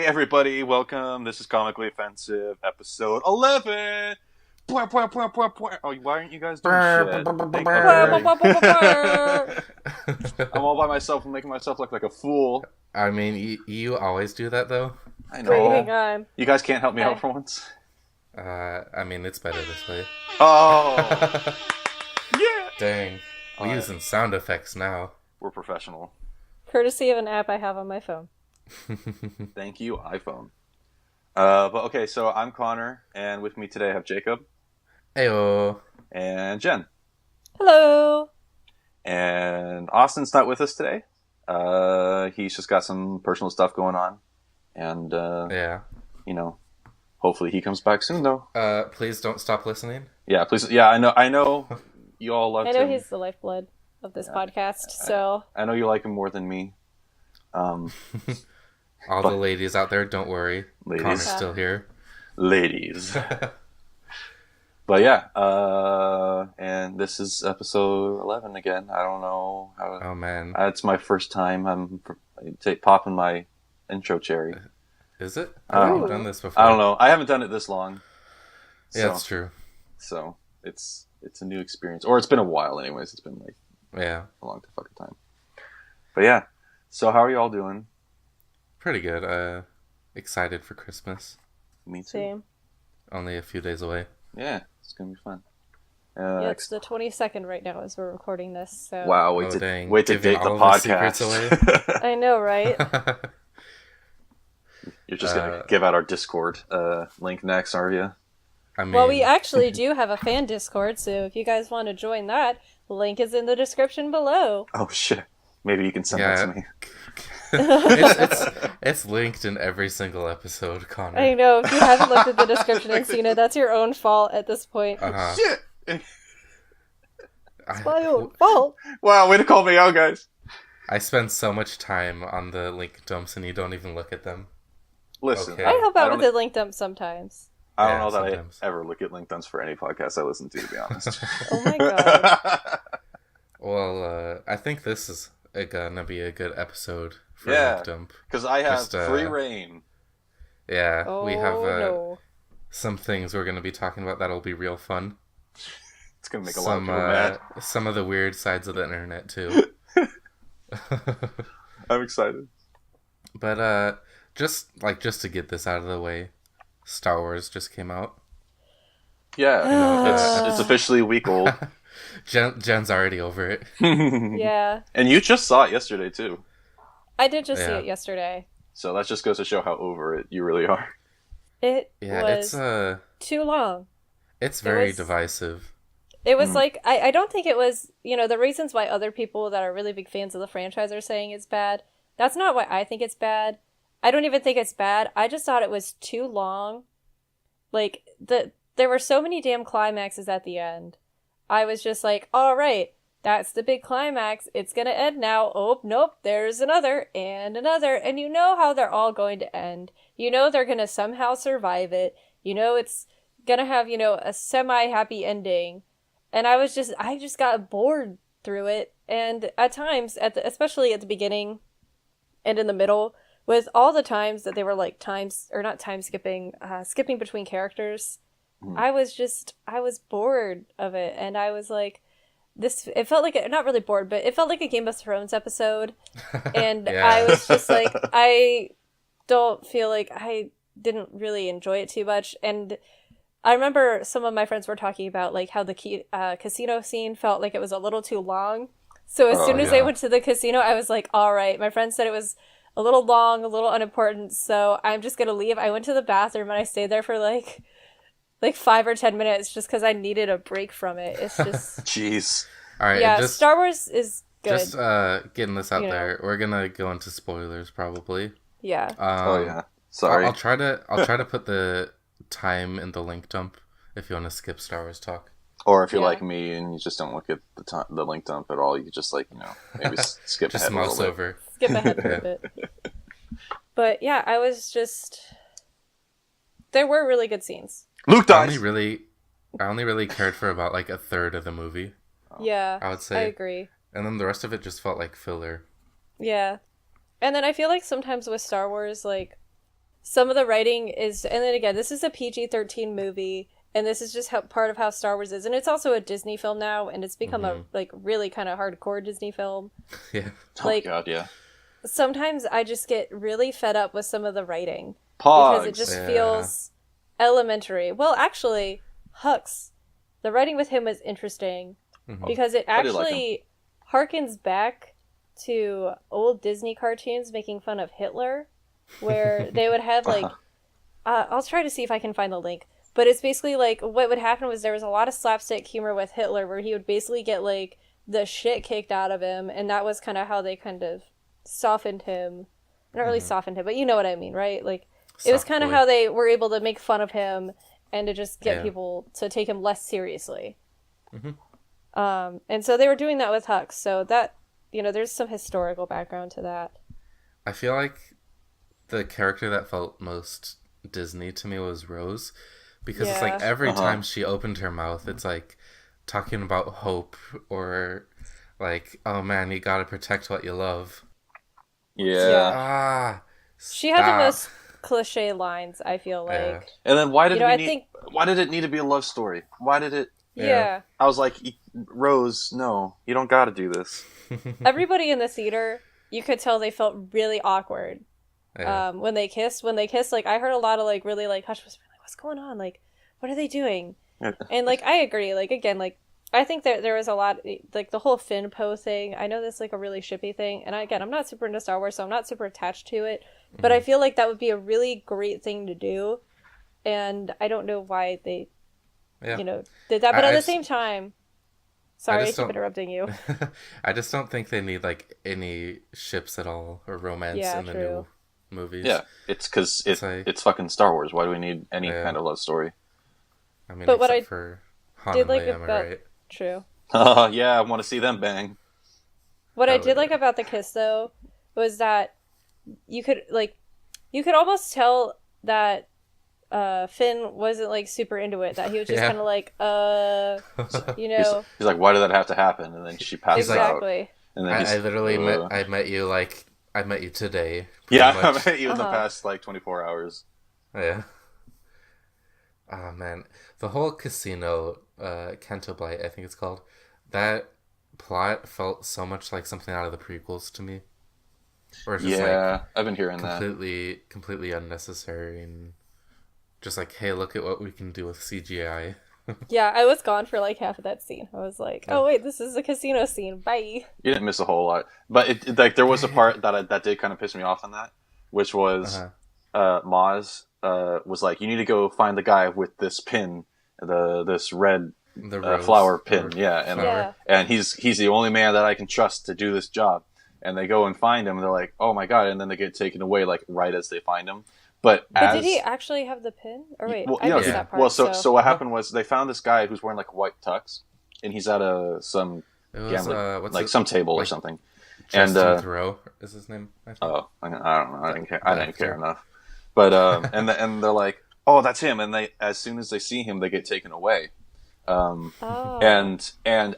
Hey everybody, welcome. This is Comically Offensive, episode 11. Oh, why aren't you guys doing shit? I'm all by myself and making myself look like a fool. I mean, you always do that, though. I know. Wait, hang on. You guys can't help me out for once? I mean, it's better this way. Oh! Yeah! Dang. We're using sound effects now. We're professional. Courtesy of an app I have on my phone. Thank you, iPhone. But okay, so I'm Connor, and with me today I have Jacob. Heyo. And Jen. Hello! And Austin's not with us today. He's just got some personal stuff going on. And, Yeah. you know, hopefully he comes back soon, though. Please don't stop listening. Yeah, please. Yeah, I know you all love him. I know he's the lifeblood of this podcast, so... I know you like him more than me. All the ladies out there, don't worry. Ladies. Connor's still here. Ladies. But yeah, and this is episode 11 again. I don't know how... Oh, man. It's my first time. I'm popping my intro cherry. Is it? I've done this before. I don't know. I haven't done it this long. Yeah, that's true. So, it's a new experience. Or it's been a while anyways. It's been like Yeah. a long fucking time. But yeah. So how are you all doing? Pretty good. Excited for Christmas. Me too. Same. Only a few days away. Yeah, it's gonna be fun. Yeah, it's the 22nd right now as we're recording this, so... Wow, wait to date the podcast. I know, right? You're just gonna give out our Discord link next, are you? I mean... Well, we actually do have a fan Discord, so if you guys want to join that, the link is in the description below. Oh shit. Maybe you can send that to me. it's linked in every single episode, Connor. I know, if you haven't looked at the description and seen it, that's your own fault at this point. Shit! It's my own fault! Wow, way to call me out, guys. I spend so much time on the link dumps and you don't even look at them. Listen, Okay. I help out with the link dump sometimes. I don't know that sometimes. I ever look at link dumps for any podcast I listen to be honest. Oh my god. Well, I think this is gonna be a good episode for link dump. Because I have Just, free reign. Yeah, Oh, we have no. some things we're gonna be talking about that'll be real fun. It's gonna make a lot of people mad. Some of the weird sides of the internet too. I'm excited. But just to get this out of the way, Star Wars just came out. Yeah, it's officially a week old. Jen's already over it. Yeah. And you just saw it yesterday too. I did just see it yesterday. So that just goes to show how over it you really are. It was it's too long. It's very divisive. It was like, I don't think it was, the reasons why other people that are really big fans of the franchise are saying it's bad, that's not why I think it's bad. I don't even think it's bad. I just thought it was too long. Like, there were so many damn climaxes at the end. I was just like, all right, that's the big climax. It's going to end now. Oh, nope, there's another and another. And you know how they're all going to end. You know they're going to somehow survive it. You know it's going to have, a semi-happy ending. And I just got bored through it. And at times, especially at the beginning and in the middle, with all the times that they were like skipping between characters, I was bored of it. And I was like, it felt like, not really bored, but it felt like a Game of Thrones episode. And I was just like, I don't feel like I didn't really enjoy it too much. And I remember some of my friends were talking about like how the casino scene felt like it was a little too long. So as soon as I went to the casino, I was like, all right, my friend said it was a little long, a little unimportant, so I'm just going to leave. I went to the bathroom and I stayed there for like 5 or 10 minutes just because I needed a break from it. It's just... Jeez. All right, yeah, Star Wars is good. Just getting this out there, we're going to go into spoilers probably. Yeah. Sorry. I'll try to put the time in the link dump if you want to skip Star Wars talk. Or if you're like me and you just don't look at the link dump at all, you just maybe skip just ahead a little mouse bit. over. Skip ahead a bit. But yeah, I was just... There were really good scenes. Luke dies! I only really cared for about like a third of the movie. Yeah, I would say. I agree. And then the rest of it just felt like filler. Yeah. And then I feel like sometimes with Star Wars, like, some of the writing is, and then again, this is a PG-13 movie, and this is just part of how Star Wars is, and it's also a Disney film now, and it's become a like really kind of hardcore Disney film. Yeah. Like, oh god, yeah. sometimes I just get really fed up with some of the writing Pogs. because it just feels elementary. Well, actually, Hux, the writing with him was interesting because it actually harkens back to old Disney cartoons making fun of Hitler, where they would have like, I'll try to see if I can find the link, but it's basically like what would happen was there was a lot of slapstick humor with Hitler where he would basically get like the shit kicked out of him, and that was kind of how they kind of softened him. Not really softened him, but you know what I mean, right? Like, it was kind of how they were able to make fun of him and to just get people to take him less seriously. And so they were doing that with Hux, so that, you know, there's some historical background to that. I feel like the character that felt most Disney to me was Rose, because it's like every time she opened her mouth, it's like talking about hope or like, oh man, you gotta protect what you love. Yeah. She had the most cliche lines, I feel like. And then why did why did it need to be a love story? Why did it? Yeah. I was like, Rose, no, you don't got to do this. Everybody in the theater, you could tell they felt really awkward when they kissed. Like, I heard a lot of like really like hush whispering, like, what's going on? Like, what are they doing? And like, I agree. Like, again, like, I think that there was a lot, like, the whole Finn Poe thing. I know that's, like, a really shippy thing. And again, I'm not super into Star Wars, so I'm not super attached to it. But I feel like that would be a really great thing to do. And I don't know why they, you know, did that. But at the same time, sorry, I keep interrupting you. I just don't think they need, like, any ships at all or romance in the new movies. Yeah, it's because it's fucking Star Wars. Why do we need any kind of love story? I mean, but what I for Han did and like Leia, am I right? True. Yeah, I want to see them bang. What I did like about the kiss, though, was that you could almost tell that Finn wasn't like super into it. That he was just kind of like, you know. He's like, why did that have to happen? And then she passes out. Exactly. And then I literally met you like I met you today. Yeah, much. I met you in the past like 24 hours. Yeah. Oh man, the whole casino, Canto Blight, I think it's called. That plot felt so much like something out of the prequels to me. Or just I've been hearing completely unnecessary, and just like, hey, look at what we can do with CGI. Yeah, I was gone for like half of that scene. I was like, oh wait, this is a casino scene. Bye. You didn't miss a whole lot, but like there was a part that did kind of piss me off on that, which was Maz was like, you need to go find the guy with this pin, this red flower pin, and he's the only man that I can trust to do this job. And they go and find him, and they're like, oh my god, and then they get taken away like right as they find him. But did he actually have the pin? Or wait, I missed that part. Well, so what happened was they found this guy who's wearing like a white tux, and he's at some table or something. Justin Thoreau is his name. I think. Oh, I don't know. I didn't care. I didn't care enough. But and they're like, oh, that's him. And as soon as they see him, they get taken away. And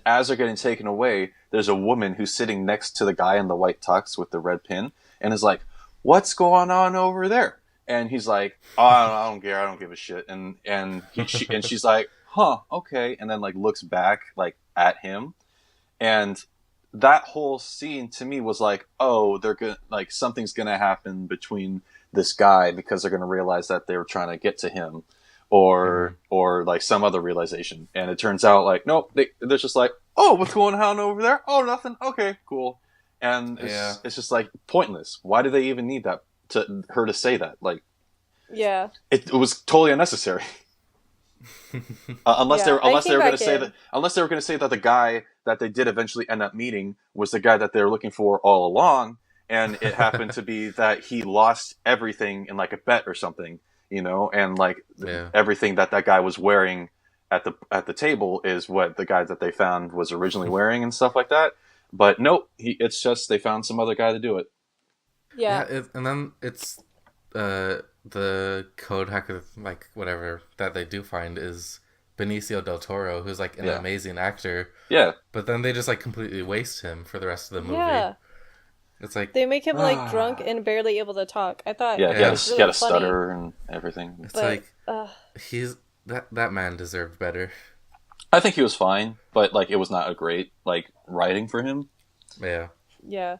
as they're getting taken away, there's a woman who's sitting next to the guy in the white tux with the red pin, and is like, what's going on over there? And he's like, oh, I don't care. I don't give a shit. And she's like, huh, okay. And then like looks back like at him. And that whole scene to me was like, oh, they're gonna like something's gonna happen between this guy because they're gonna realize that they were trying to get to him, or like some other realization. And it turns out like, nope, they're just like, oh, what's going on over there? Oh, nothing. Okay, cool. And it's just like pointless. Why do they even need that? Her to say that, like, it was totally unnecessary. Unless they were going to say that the guy that they did eventually end up meeting was the guy that they were looking for all along, and it happened to be that he lost everything in like a bet or something, you know, and like everything that guy was wearing at the table is what the guy that they found was originally wearing and stuff like that. But nope, it's just they found some other guy to do it. And then it's the code hacker, like whatever that they do find is Benicio del Toro, who's like an amazing actor. Yeah. But then they just like completely waste him for the rest of the movie. Yeah. It's like they make him like drunk and barely able to talk. I thought yeah, it he was had a really funny. stutter and everything. It's But, like he's that man deserved better. I think he was fine, but like it was not a great like writing for him. Yeah. Yeah.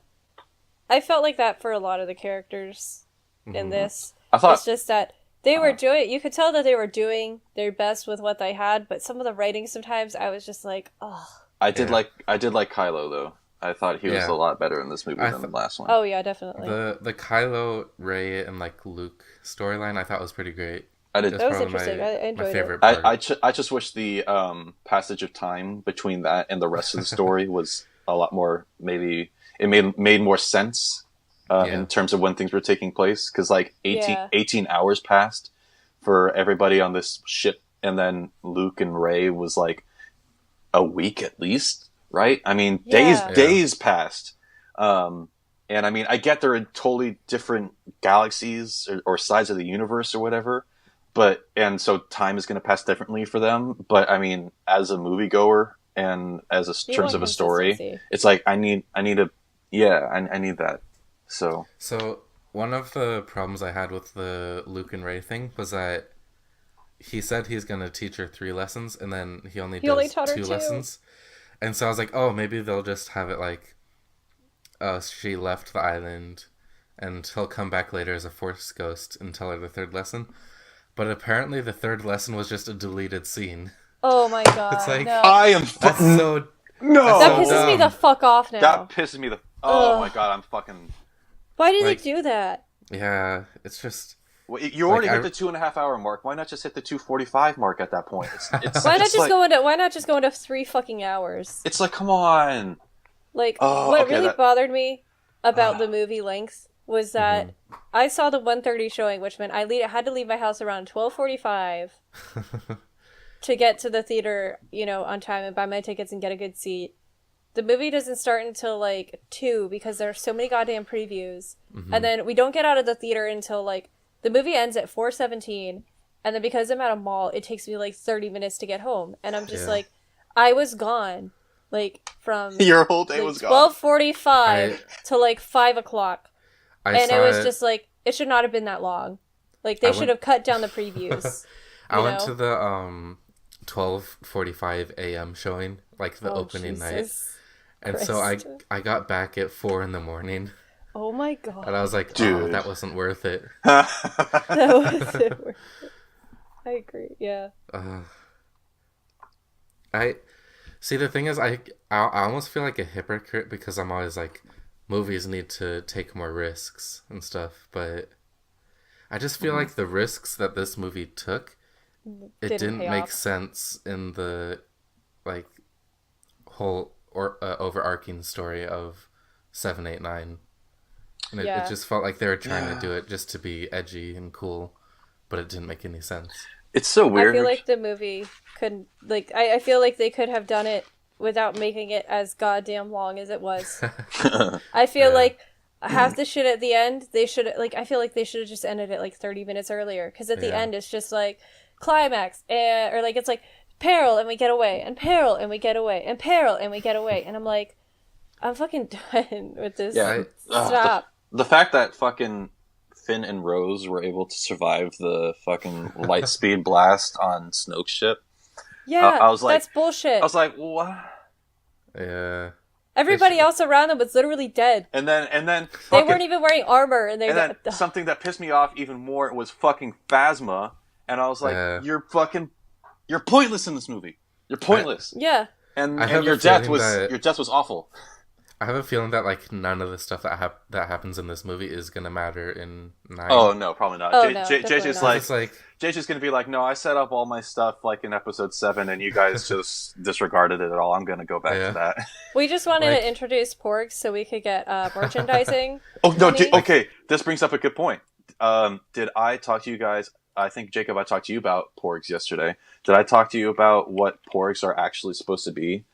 I felt like that for a lot of the characters in this. I thought It's just that they were doing, you could tell that they were doing their best with what they had, but some of the writing sometimes I was just like, oh. I did like Kylo though. I thought he was a lot better in this movie than the last one. Oh yeah, definitely. The Kylo, Rey, and like Luke storyline I thought was pretty great. I did. That was interesting. I enjoyed my favorite it. part. I just wish the passage of time between that and the rest of the story was a lot more. Maybe it made more sense in terms of when things were taking place, because like 18 hours passed for everybody on this ship, and then Luke and Rey was like a week at least, right? I mean, days passed. And I mean, I get they're in totally different galaxies or sides of the universe or whatever, and so time is going to pass differently for them. But I mean, as a moviegoer and as terms of a story, it's like I need that. So one of the problems I had with the Luke and Rey thing was that he said he's going to teach her 3 lessons, and then he only taught her 2 lessons. And so I was like, oh, maybe they'll just have it like, she left the island, and he'll come back later as a Force ghost and tell her the 3rd lesson. But apparently the 3rd lesson was just a deleted scene. Oh my god! It's like, no. I am that's so no. That pisses me the fuck off now. That pisses me the. Oh my god! I'm fucking. Why did they do that? Yeah, it's just. Well, you already hit the 2.5 hour mark. Why not just hit the 2:45 mark at that point? Why not just go into 3 fucking hours? It's like, come on. Like, bothered me about the movie length was that I saw the 1:30 showing, which meant I had to leave my house around 12:45 to get to the theater, on time and buy my tickets and get a good seat. The movie doesn't start until like 2 because there are so many goddamn previews, and then we don't get out of the theater until like. The movie ends at 4:17, and then because I'm at a mall, it takes me like 30 minutes to get home. And I'm just like, I was gone, like, from... Your whole day was gone. 12:45 to like 5 o'clock. And it was just like, it should not have been that long. Like, they should have cut down the previews. I went to the 12:45 a.m. showing, like the opening night. And so I got back at 4 a.m. Oh my god. And I was like, dude, that wasn't worth it. That wasn't worth it. I agree, yeah. See, the thing is, I almost feel like a hypocrite because I'm always like, movies need to take more risks and stuff, but I just feel like the risks that this movie took, it didn't make sense in the, like, whole overarching story of 7, 8, 9. And it just felt like they were trying to do it just to be edgy and cool, but it didn't make any sense. It's so weird. I feel like the movie could, like, I feel like they could have done it without making it as goddamn long as it was. I feel like half the shit at the end, I feel like they should have just ended it like 30 minutes earlier, because at the end it's just like climax, or like it's like peril and we get away, and peril and we get away, and peril and we get away, and I'm like, I'm fucking done with this. Stop. The fact that fucking Finn and Rose were able to survive the fucking light speed blast on Snoke's ship. Yeah, I was like, that's bullshit. I was like, what? Yeah. Everybody else around them was literally dead. And then they weren't even wearing armor, and then something that pissed me off even more was fucking Phasma, and I was like, you're pointless in this movie. You're pointless. Yeah. And your death was awful. I have a feeling that like none of the stuff that happens in this movie is gonna matter in 9. Oh no, probably not. JJ's like JJ's gonna be like, no, I set up all my stuff like in episode 7, and you guys just disregarded it at all. I'm gonna go back to that. We just wanted to introduce Porgs so we could get merchandising. Oh no! Okay, this brings up a good point. Did I talk to you guys? I think Jacob, I talked to you about Porgs yesterday. Did I talk to you about what Porgs are actually supposed to be?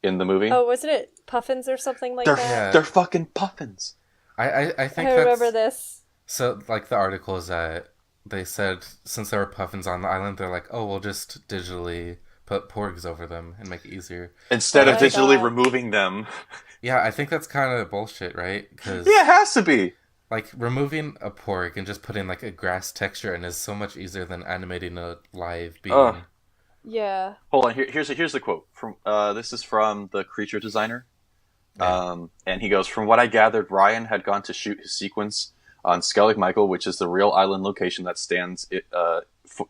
In the movie. Oh, wasn't it puffins or something like that? They're fucking puffins. I think I remember this. So, like, the article is that they said since there were puffins on the island, they're like, oh, we'll just digitally put porgs over them and make it easier. Instead of digitally removing them. Yeah, I think that's kind of bullshit, right? Cause, yeah, it has to be. Like, removing a porg and just putting, like, a grass texture in is so much easier than animating a live being. Yeah. Hold on, here's the quote. From this is from the creature designer. Yeah. And he goes, "From what I gathered, Ryan had gone to shoot his sequence on Skellig Michael, which is the real island location that stands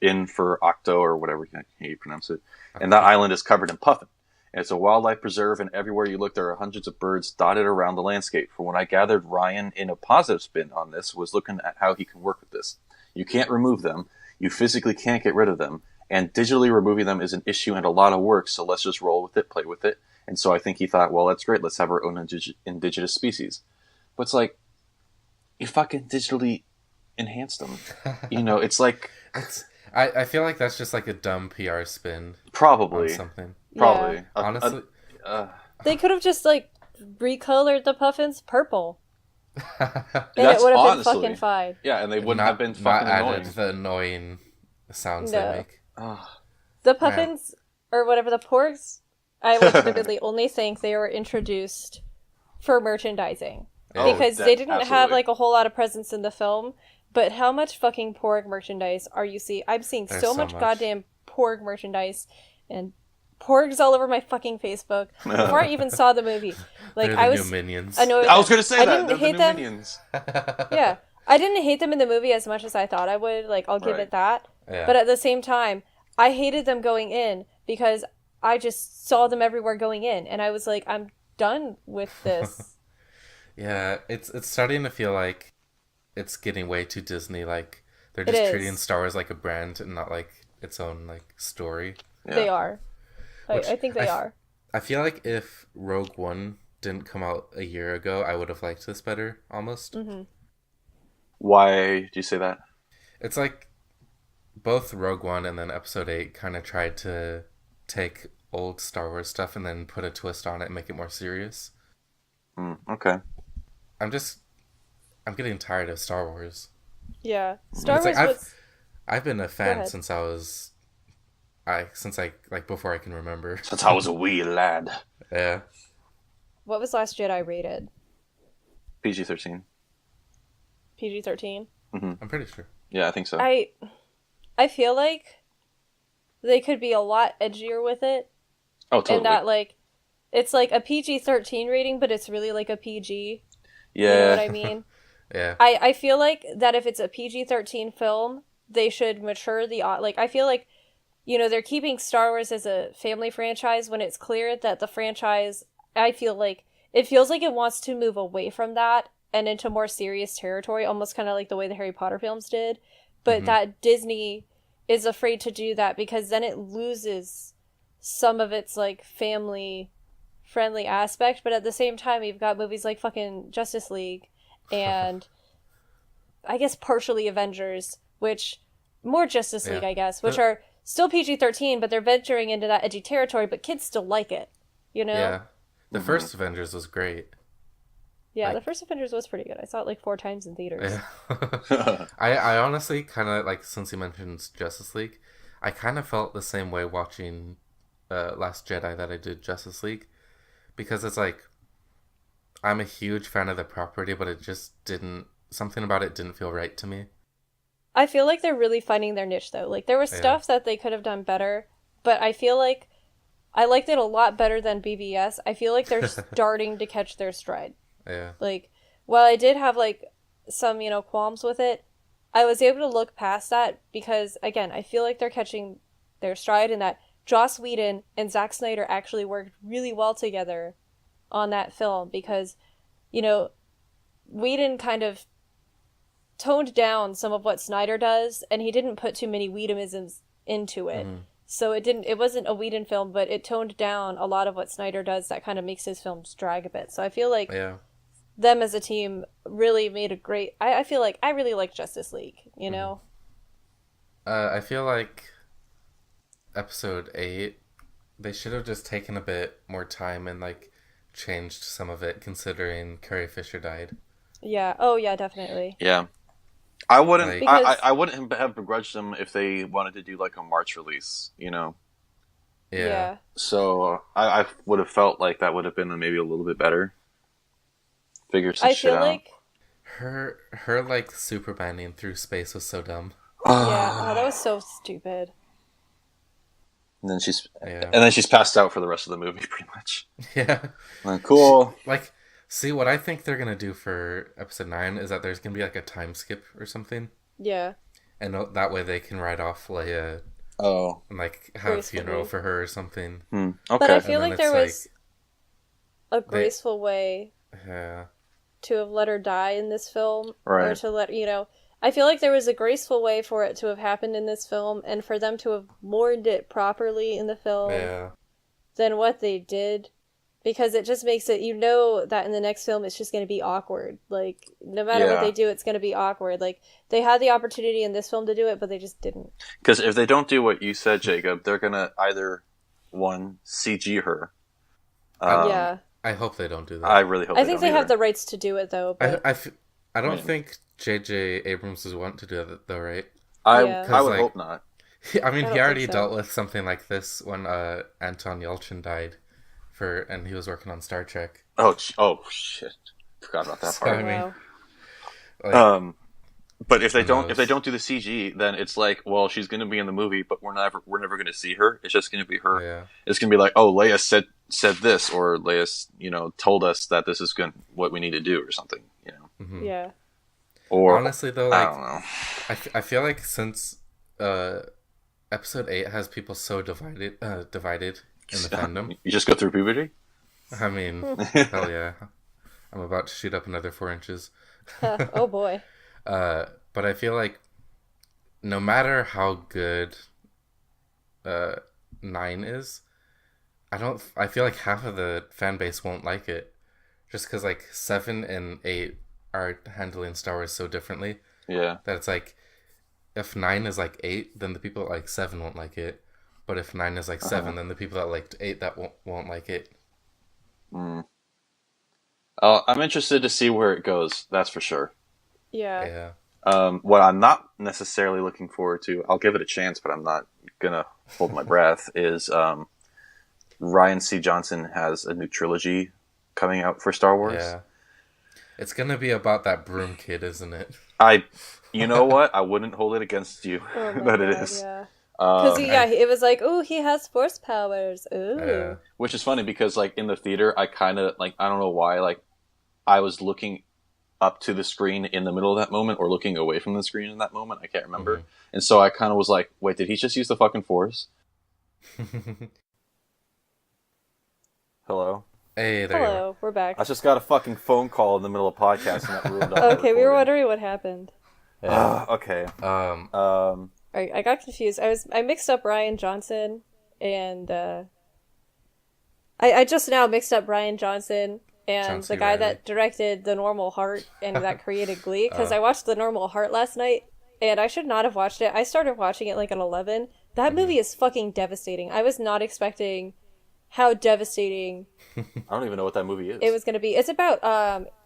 in for Octo, or whatever you pronounce it. And that island is covered in puffin. And it's a wildlife preserve, and everywhere you look, there are hundreds of birds dotted around the landscape. From what I gathered, Ryan, in a positive spin on this, was looking at how he can work with this. You can't remove them. You physically can't get rid of them. And digitally removing them is an issue and a lot of work, so let's just roll with it, play with it." And so I think he thought, well, that's great. Let's have our own indigenous species. But it's like, you fucking digitally enhanced them. It's like... I feel like that's just like a dumb PR spin. Probably. On something. Probably. Yeah. Honestly. They could have just, like, recolored the puffins purple. And it would have been fucking fine. Yeah, and they wouldn't have been fucking not annoying. added the annoying sounds they make. The puffins, or whatever, the porgs, I legitimately only think they were introduced for merchandising. Because they didn't have, like, a whole lot of presence in the film. But how much fucking porg merchandise are you seeing? I'm seeing so much goddamn porg merchandise and porgs all over my fucking Facebook before I even saw the movie. Like, They're the new Minions. I was gonna say that. I didn't hate them. Minions. Yeah, I didn't hate them in the movie as much as I thought I would. Like, I'll give it that. Yeah. But at the same time, I hated them going in because I just saw them everywhere going in, and I was like, I'm done with this. Yeah, it's starting to feel like it's getting way too Disney. Like, they're just treating Star Wars like a brand and not like its own like story. Yeah. They are. I think they are. I feel like if Rogue One didn't come out a year ago, I would have liked this better, almost. Mm-hmm. Why do you say that? It's like both Rogue One and then Episode 8 kind of tried to take old Star Wars stuff and then put a twist on it and make it more serious. Okay. I'm getting tired of Star Wars. Yeah. Star Wars was... I've been a fan since before I can remember. Since I was a wee lad. Yeah. What was Last Jedi rated? PG-13. PG-13? Mm-hmm. I'm pretty sure. Yeah, I think so. I feel like they could be a lot edgier with it. Oh, totally. And that, like, it's like a PG-13 rating, but it's really like a PG. Yeah. You know what I mean? Yeah. I feel like that if it's a PG-13 film, they should mature like, I feel like, they're keeping Star Wars as a family franchise when it's clear that the franchise, I feel like, it feels like it wants to move away from that and into more serious territory, almost kind of like the way the Harry Potter films did. But that Disney is afraid to do that because then it loses some of its, like, family-friendly aspect. But at the same time, you've got movies like fucking Justice League and I guess partially Avengers, which more Justice League, I guess, which are still PG-13, but they're venturing into that edgy territory, but kids still like it, Yeah. The first Avengers was great. Yeah, the first Avengers was pretty good. I saw it like 4 times in theaters. Yeah. I honestly kind of, like, since you mentioned Justice League, I kind of felt the same way watching Last Jedi that I did Justice League. Because it's like, I'm a huge fan of the property, but it just something about it didn't feel right to me. I feel like they're really finding their niche, though. Like, there was stuff that they could have done better, but I feel like I liked it a lot better than BVS. I feel like they're starting to catch their stride. Yeah. Like, while I did have, like, some, qualms with it, I was able to look past that because, again, I feel like they're catching their stride and that Joss Whedon and Zack Snyder actually worked really well together on that film because, Whedon kind of toned down some of what Snyder does, and he didn't put too many Whedonisms into it. So it wasn't a Whedon film, but it toned down a lot of what Snyder does that kind of makes his films drag a bit. So I feel like them as a team really made a great... I feel like I really like Justice League, I feel like Episode 8, they should have just taken a bit more time and, like, changed some of it, considering Carrie Fisher died. Yeah. Oh, yeah, definitely. Yeah. I wouldn't. Because... I wouldn't have begrudged them if they wanted to do like a March release. Yeah. So I would have felt like that would have been maybe a little bit better. Figure some I shit feel out. like Her like Supermaning through space was so dumb. yeah, oh, that was so stupid. And then she's passed out for the rest of the movie, pretty much. Yeah. Like, cool. Like, see, what I think they're gonna do for episode 9 is that there's gonna be like a time skip or something. Yeah. And that way they can write off Leia. Oh. And like have gracefully. a funeral for her or something. Okay. But I feel like there was like, a graceful way Yeah. to have let her die in this film. Right. Or to let, I feel like there was a graceful way for it to have happened in this film and for them to have mourned it properly in the film than what they did. Because it just makes it, that in the next film it's just going to be awkward. Like, no matter what they do, it's going to be awkward. Like, they had the opportunity in this film to do it, but they just didn't. Because if they don't do what you said, Jacob, they're going to either, one, CG her. Yeah. I hope they don't do that. I really hope I think they have the rights to do it, though. But... I don't think J.J. Abrams would want to do that, though, right? I would hope not. I mean, he already so. dealt with something like this when Anton Yelchin died, and he was working on Star Trek. Oh shit! Forgot about that part. Wow. Like, but if they don't do the CG, then it's like, well, she's going to be in the movie, but we're never going to see her. It's just going to be her. Yeah. It's going to be like, oh, Leia said this, or Leia, told us that this is what we need to do, or something. Mm-hmm. Yeah. Or honestly, though, like, I don't know. I feel like since episode 8 has people so divided in the fandom. You just go through puberty? I mean, hell yeah. I'm about to shoot up another 4 inches. Oh boy. But I feel like no matter how good 9 is, I feel like half of the fan base won't like it. Just because like 7 and 8 are handling Star Wars so differently. Yeah. That it's like, if 9 is like 8, then the people that like 7 won't like it. But if 9 is like 7, then the people that liked 8 that won't like it. I'm interested to see where it goes. That's for sure. Yeah. What I'm not necessarily looking forward to, I'll give it a chance, but I'm not gonna hold my breath, is Ryan C. Johnson has a new trilogy coming out for Star Wars. Yeah. It's gonna be about that broom kid, isn't it? You know what? I wouldn't hold it against you that it is. Yeah. Because it was like, ooh, he has force powers. Ooh. Which is funny because like in the theater, I kind of like, I don't know why, like I was looking up to the screen in the middle of that moment or looking away from the screen in that moment. I can't remember. Mm-hmm. And so I kind of was like, wait, did he just use the fucking force? Hello? Hey, there Hello, you are. We're back. I just got a fucking phone call in the middle of podcast and that ruined all Okay, we were wondering what happened. Yeah. Okay. I got confused. I mixed up Rian Johnson and I just now mixed up Rian Johnson and the guy that directed The Normal Heart and that created Glee, because I watched The Normal Heart last night and I should not have watched it. I started watching it like at 11. That movie is fucking devastating. I was not expecting how devastating I don't even know what that movie is. it was going to be. It's about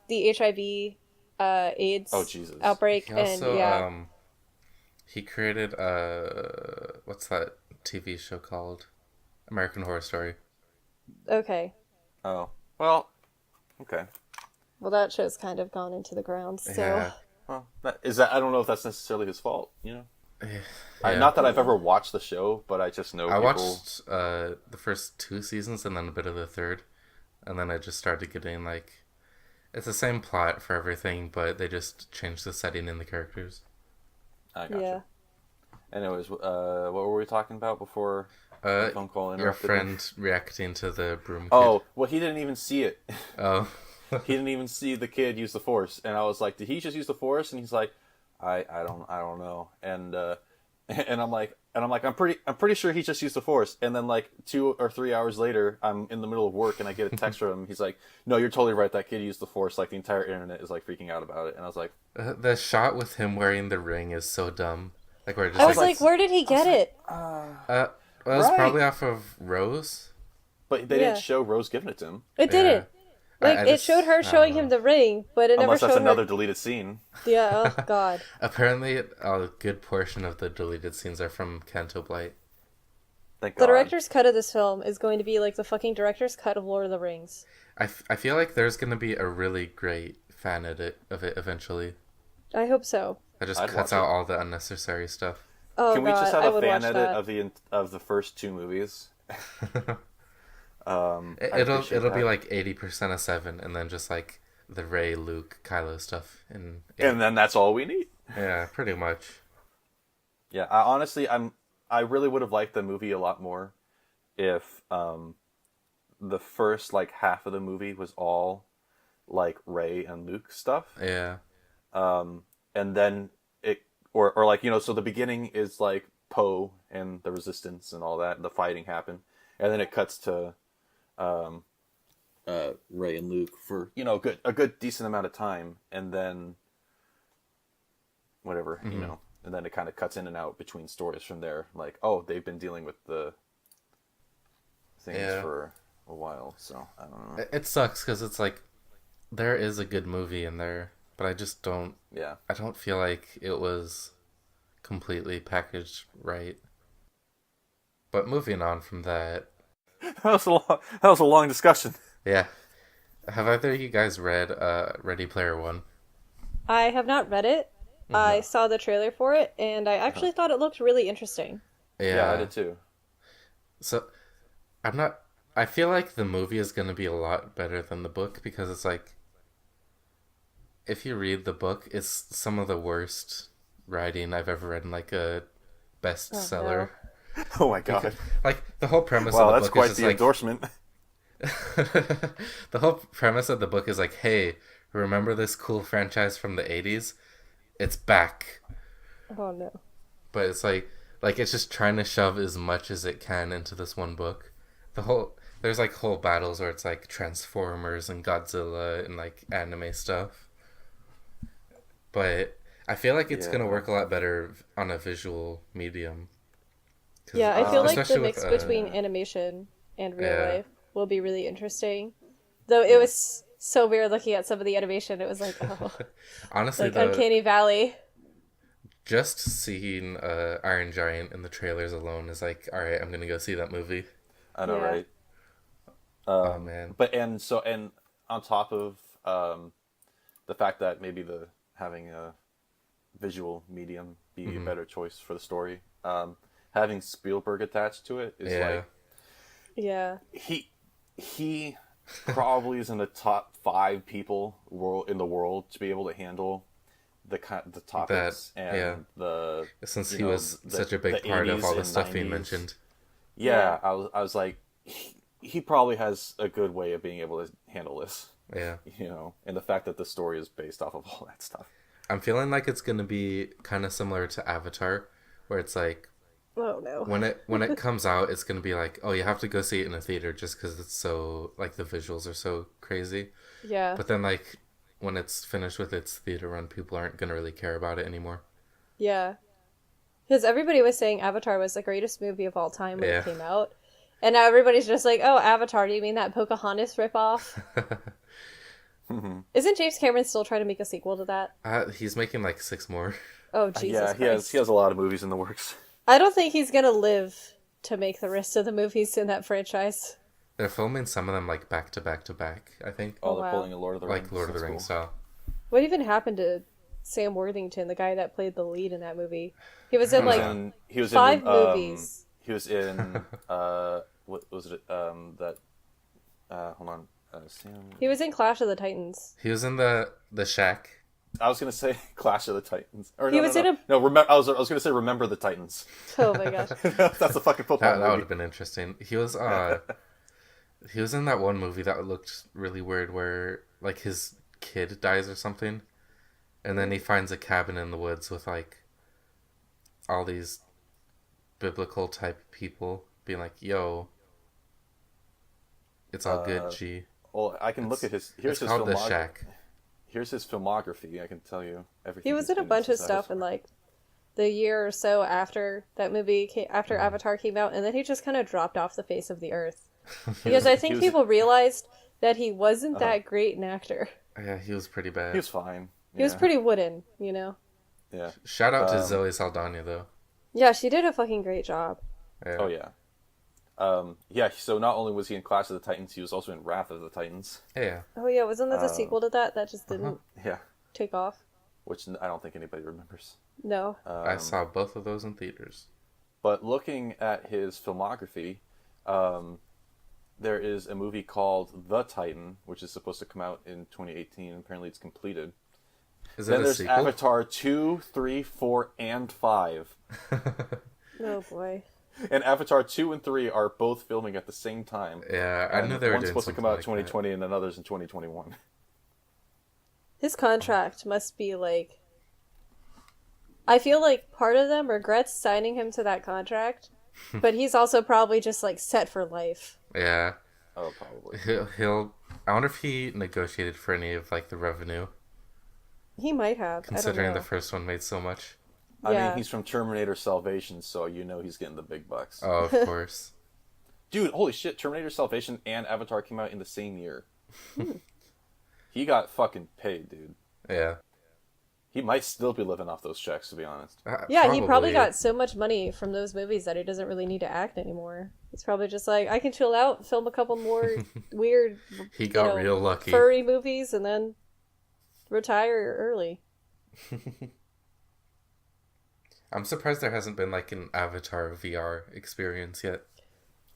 the HIV AIDS outbreak. He also, and he created what's that TV show called? American Horror Story. Okay. Oh. Well, okay. Well, that show's kind of gone into the ground, so... Yeah. Well, I don't know if that's necessarily his fault, Yeah. Not that I've ever watched the show, but I just know I watched the first 2 seasons and then a bit of the third. And then I just started getting, like... It's the same plot for everything, but they just changed the setting and the characters. I gotcha. Yeah. Anyways, what were we talking about before the phone call interrupted? Your friend reacting to the broom kid. Oh, well, he didn't even see it. Oh. He didn't even see the kid use the Force, and I was like, "Did he just use the Force?" And he's like, "I don't know." And I'm like, I'm pretty sure he just used the Force. And then like 2 or 3 hours later, I'm in the middle of work and I get a text from him. He's like, "No, you're totally right. That kid used the Force. Like the entire internet is like freaking out about it." And I was like, the shot with him wearing the ring is so dumb. Like where it just I was like, where did he get it? Well, it was probably off of Rose. But they didn't show Rose giving it to him. It didn't. Like, it showed her showing him the ring, but it never showed her... Unless that's another deleted scene. Yeah, oh, God. Apparently, a good portion of the deleted scenes are from Canto Blight. Thank The God. director's cut of this film is going to be like the fucking director's cut of Lord of the Rings. I feel like there's going to be a really great fan edit of it eventually. I hope so. That just cuts out all the unnecessary stuff. Oh, Can we God, just have I a would fan watch edit that. of the first 2 movies? It'll be like 80% of 7, and then just like the Rey, Luke, Kylo stuff in 8. And then that's all we need. Yeah, pretty much. Yeah, I really would have liked the movie a lot more if the first like half of the movie was all like Rey and Luke stuff. Yeah. And then or like, you know, so the beginning is like Poe and the Resistance and all that, the fighting happened, and then it cuts to Rey and Luke for, you know, a good decent amount of time, and then whatever, you know, and then it kind of cuts in and out between stories from there. Like, oh, they've been dealing with the things for a while, so I don't know. It sucks because it's like there is a good movie in there, but I just don't. Yeah. I don't feel like it was completely packaged right. But moving on from that. That was a long discussion. Yeah. Have either of you guys read Ready Player One? I have not read it. Mm-hmm. I saw the trailer for it, and I actually thought it looked really interesting. Yeah, I did too. So, I feel like the movie is going to be a lot better than the book, because it's like, if you read the book, it's some of the worst writing I've ever read in like a bestseller. Oh, no. Oh my God. Because, like, the whole premise Wow, of the that's book quite is just the like... endorsement. The whole premise of the book is like, hey, remember this cool franchise from the 80s? It's back. Oh no. But it's like it's just trying to shove as much as it can into this one book. There's like whole battles where it's like Transformers and Godzilla and like anime stuff. But I feel like it's gonna work a lot better on a visual medium. Yeah, I feel like the especially mix with, between animation and real life will be really interesting. Though it was so weird looking at some of the animation. It was like, oh, honestly, like Uncanny Valley. Just seeing Iron Giant in the trailers alone is like, all right, I'm gonna go see that movie. I know, right? Oh man! But and on top of the fact that maybe having a visual medium be a better choice for the story, having Spielberg attached to it is like, yeah, he probably is in the top 5 people in the world to be able to handle the topics the since he was such a big part of all the stuff he mentioned. Yeah, I was like, he probably has a good way of being able to handle this. Yeah, you know, and the fact that the story is based off of all that stuff. I'm feeling like it's gonna be kind of similar to Avatar, where it's like, oh no, when it comes out, it's gonna be like, oh, you have to go see it in a theater just because it's so like the visuals are so crazy. Yeah. But then like when it's finished with its theater run, people aren't gonna really care about it anymore. Yeah. Because everybody was saying Avatar was the greatest movie of all time when it came out. And now everybody's just like, oh, Avatar, do you mean that Pocahontas ripoff? Isn't James Cameron still trying to make a sequel to that? He's making like 6 more. Oh, Jesus Christ. He has a lot of movies in the works. I don't think he's going to live to make the rest of the movies in that franchise. They're filming some of them like back to back to back, I think. Oh, they're pulling a Lord of the Rings. Like Lord of the Rings style. What even happened to Sam Worthington, the guy that played the lead in that movie? He was in like 5 movies. He was in what was it? Hold on. Sam. He was in Clash of the Titans. He was in the Shack. I was gonna say Clash of the Titans. Or, he was in a. No, I was gonna say Remember the Titans. Oh my gosh. That's a fucking football movie. That would have been interesting. He was in that one movie that looked really weird where like his kid dies or something, and then he finds a cabin in the woods with like all these biblical type people being like, yo, it's all good, G. Well, I can look at his. Here's his called The filmography. Shack. Here's his filmography. I can tell you everything. He was in a bunch of stuff in like the year or so after that movie after Avatar came out, and then he just kind of dropped off the face of the earth. Because I think people realized that he wasn't that great an actor. Yeah, he was pretty bad. He was fine. He was pretty wooden, you know? Yeah. Shout out to Zoe Saldana, though. Yeah, she did a fucking great job. Yeah. Oh, yeah. Yeah, so not only was he in Clash of the Titans, he was also in Wrath of the Titans. Yeah. Oh yeah, wasn't that the sequel to that? That just didn't Yeah. take off. Which I don't think anybody remembers. No. I saw both of those in theaters. But looking at his filmography, there is a movie called The Titan, which is supposed to come out in 2018. Apparently, it's completed. Is Then it a there's sequel? Avatar 2, 3, 4, and 5. Oh boy. And Avatar 2 and 3 are both filming at the same time. Yeah, I And knew they were one's doing supposed to something come out in like 2020 and another's in 2021. His contract must be like... I feel like part of them regrets signing him to that contract, but he's also probably just like set for life. that. Yeah. Oh, probably. He'll. I wonder if he negotiated for any of like the revenue, He might have. considering I don't the know. first one made so much. I Yeah. mean, he's from Terminator Salvation, so you know he's getting the big bucks. Oh, of course. Dude, holy shit, Terminator Salvation and Avatar came out in the same year. He got fucking paid, dude. Yeah. He might still be living off those checks, to be honest. Yeah, he probably got so much money from those movies that he doesn't really need to act anymore. He's probably just like, I can chill out, film a couple more weird, He got real lucky. furry movies, and then retire early. I'm surprised there hasn't been like an Avatar VR experience yet.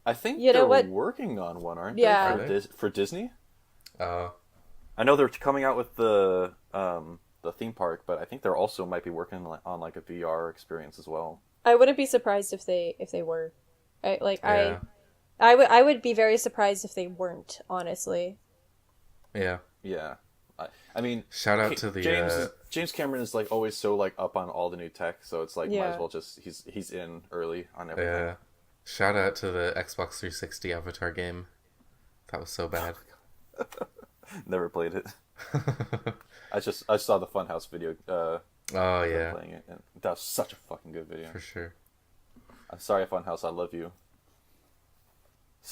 I think You know they're what? working on one, aren't Yeah. they? For Disney? Oh. I know they're coming out with the theme park, but I think they're also might be working on like a VR experience as well. I wouldn't be surprised if they were. Yeah. I would be very surprised if they weren't, honestly. Yeah. Yeah. I mean, Shout out to the James Cameron is like always so like up on all the new tech, so it's like might Yeah. as well just he's in early on everything. yeah. Shout out to the Xbox 360 Avatar game. That was so bad. Never played it. I saw the Funhouse video. Oh yeah, Playing it, and that was such a fucking good video. for sure. I'm sorry, Funhouse, I love you.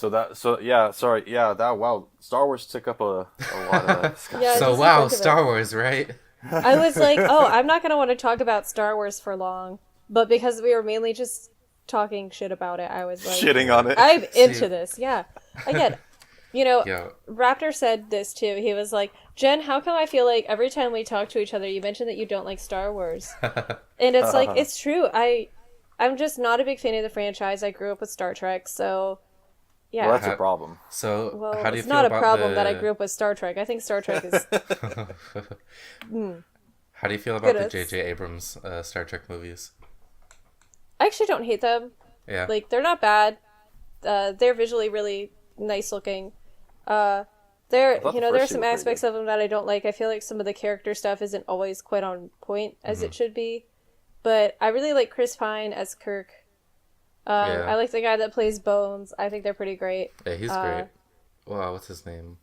Wow, Star Wars took up a lot of discussion. Yeah, So just wow, think of it. Star Wars, right? I was like, oh, I'm not going to want to talk about Star Wars for long. But because we were mainly just talking shit about it, I was like, Shitting on it. I'm into this. Yeah. Again, Yeah. Raptor said this too. He was like, Jen, how come I feel like every time we talk to each other, you mention that you don't like Star Wars? And it's like, it's true. I'm just not a big fan of the franchise. I grew up with Star Trek, so yeah. Well, that's a problem. So Well, how do you it's feel not a about problem the... that I grew up with Star Trek. I think Star Trek is How do you feel about the Goodness. J.J. Abrams Star Trek movies? I actually don't hate them. Yeah. Like, they're not bad. They're visually really nice looking. thought There the are first some two were pretty aspects of them that I don't like. I feel like some of the character stuff isn't always quite on point as it should be. But I really like Chris Pine as Kirk. Yeah. I like the guy that plays Bones. I think they're pretty great. Yeah, he's great. Wow, what's his name?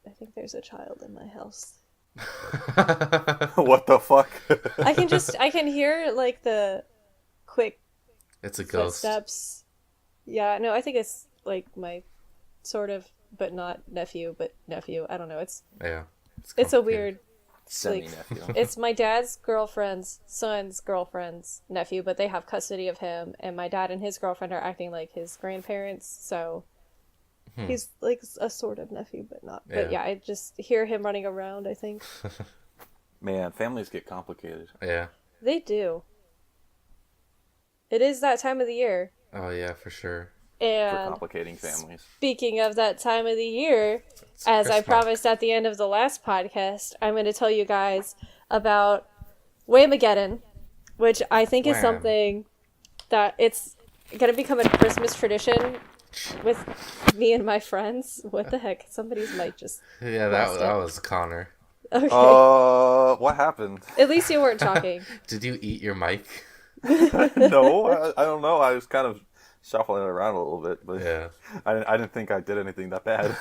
I think there's a child in my house. What the fuck? I can hear like the quick It's a ghost. footsteps. Yeah, no, I think it's like my sort of, but not nephew, but nephew. I don't know. It's Yeah. a complicated. weird. Semi-nephew. It's my dad's girlfriend's son's girlfriend's nephew, but they have custody of him, and my dad and his girlfriend are acting like his grandparents, so he's like a sort of nephew, but not. But yeah, I just hear him running around, I think. Man, families get complicated. Yeah. They do. It is that time of the year. Oh yeah, for sure. For And complicating families. speaking of that time of the year, as I Christmas. promised at the end of the last podcast, I'm going to tell you guys about Whamageddon, which I think is Wham. something that it's going to become a Christmas tradition with me and my friends. What the heck? Somebody's mic just... Yeah, that was Connor. Okay. What happened? At least you weren't talking. Did you eat your mic? No, I don't know. I was kind of shuffling it around a little bit, but Yeah. I didn't think I did anything that bad.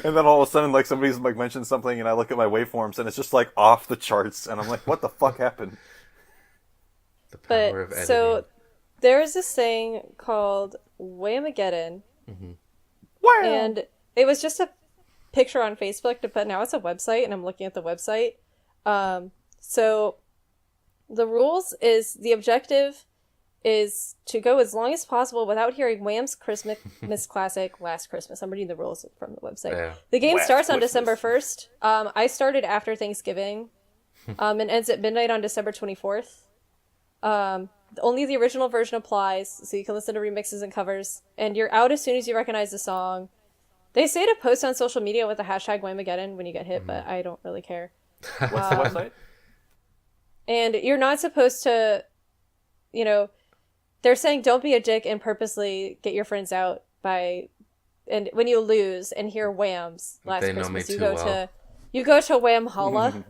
And then all of a sudden, like somebody's like mentioned something, and I look at my waveforms, and it's just like off the charts, and I'm like, "What the fuck happened?" The power of But editing. so there is this thing called Whamageddon, Wow. and it was just a picture on Facebook, but now it's a website, and I'm looking at the website. So the rules is the objective is to go as long as possible without hearing Wham's Christmas classic, Last Christmas. I'm reading the rules from the website. Yeah. The game starts on December 1st. I started after Thanksgiving, and ends at midnight on December 24th. Only the original version applies, so you can listen to remixes and covers, and you're out as soon as you recognize the song. They say to post on social media with the hashtag Whamageddon when you get hit, but I don't really care. What's the website? And you're not supposed to, you know, they're saying don't be a dick and purposely get your friends out by, and when you lose and hear Wham's Last Christmas, you go to Wham Holla.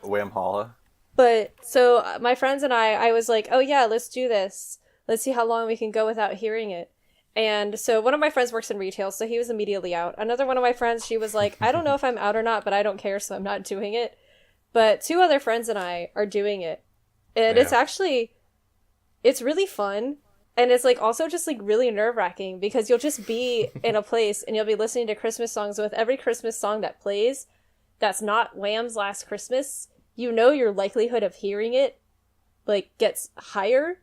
Wham Holla. But so my friends and I was like, oh yeah, let's do this. Let's see how long we can go without hearing it. And so one of my friends works in retail, so he was immediately out. Another one of my friends, she was like, I don't know if I'm out or not, but I don't care, so I'm not doing it. But two other friends and I are doing it. And it's really fun. And it's like also just like really nerve-wracking because you'll just be in a place and you'll be listening to Christmas songs. With every Christmas song that plays that's not Wham's Last Christmas, you know your likelihood of hearing it like gets higher.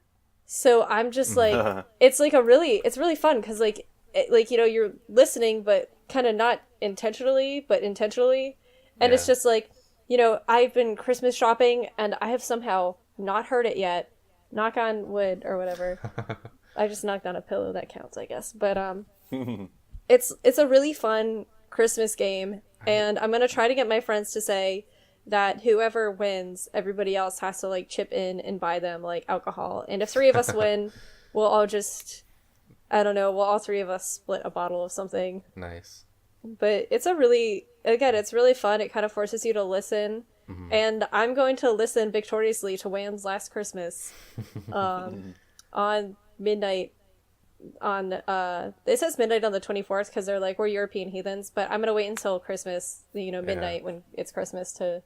So I'm just like, it's really fun because like you know, you're listening but kind of not intentionally, but intentionally. And it's just like, you know, I've been Christmas shopping and I have somehow not heard it yet. Knock on wood or whatever. I just knocked on a pillow, that counts, I guess. But it's a really fun Christmas game, and I'm gonna try to get my friends to say that whoever wins, everybody else has to like chip in and buy them like alcohol. And if three of us win, we'll all just, I don't know, we'll all three of us split a bottle of something. Nice. But it's it's really fun. It kind of forces you to listen. And I'm going to listen victoriously to Wham's Last Christmas on midnight on it says midnight on the 24th because they're like, we're European heathens, but I'm gonna wait until Christmas, you know, midnight when it's Christmas to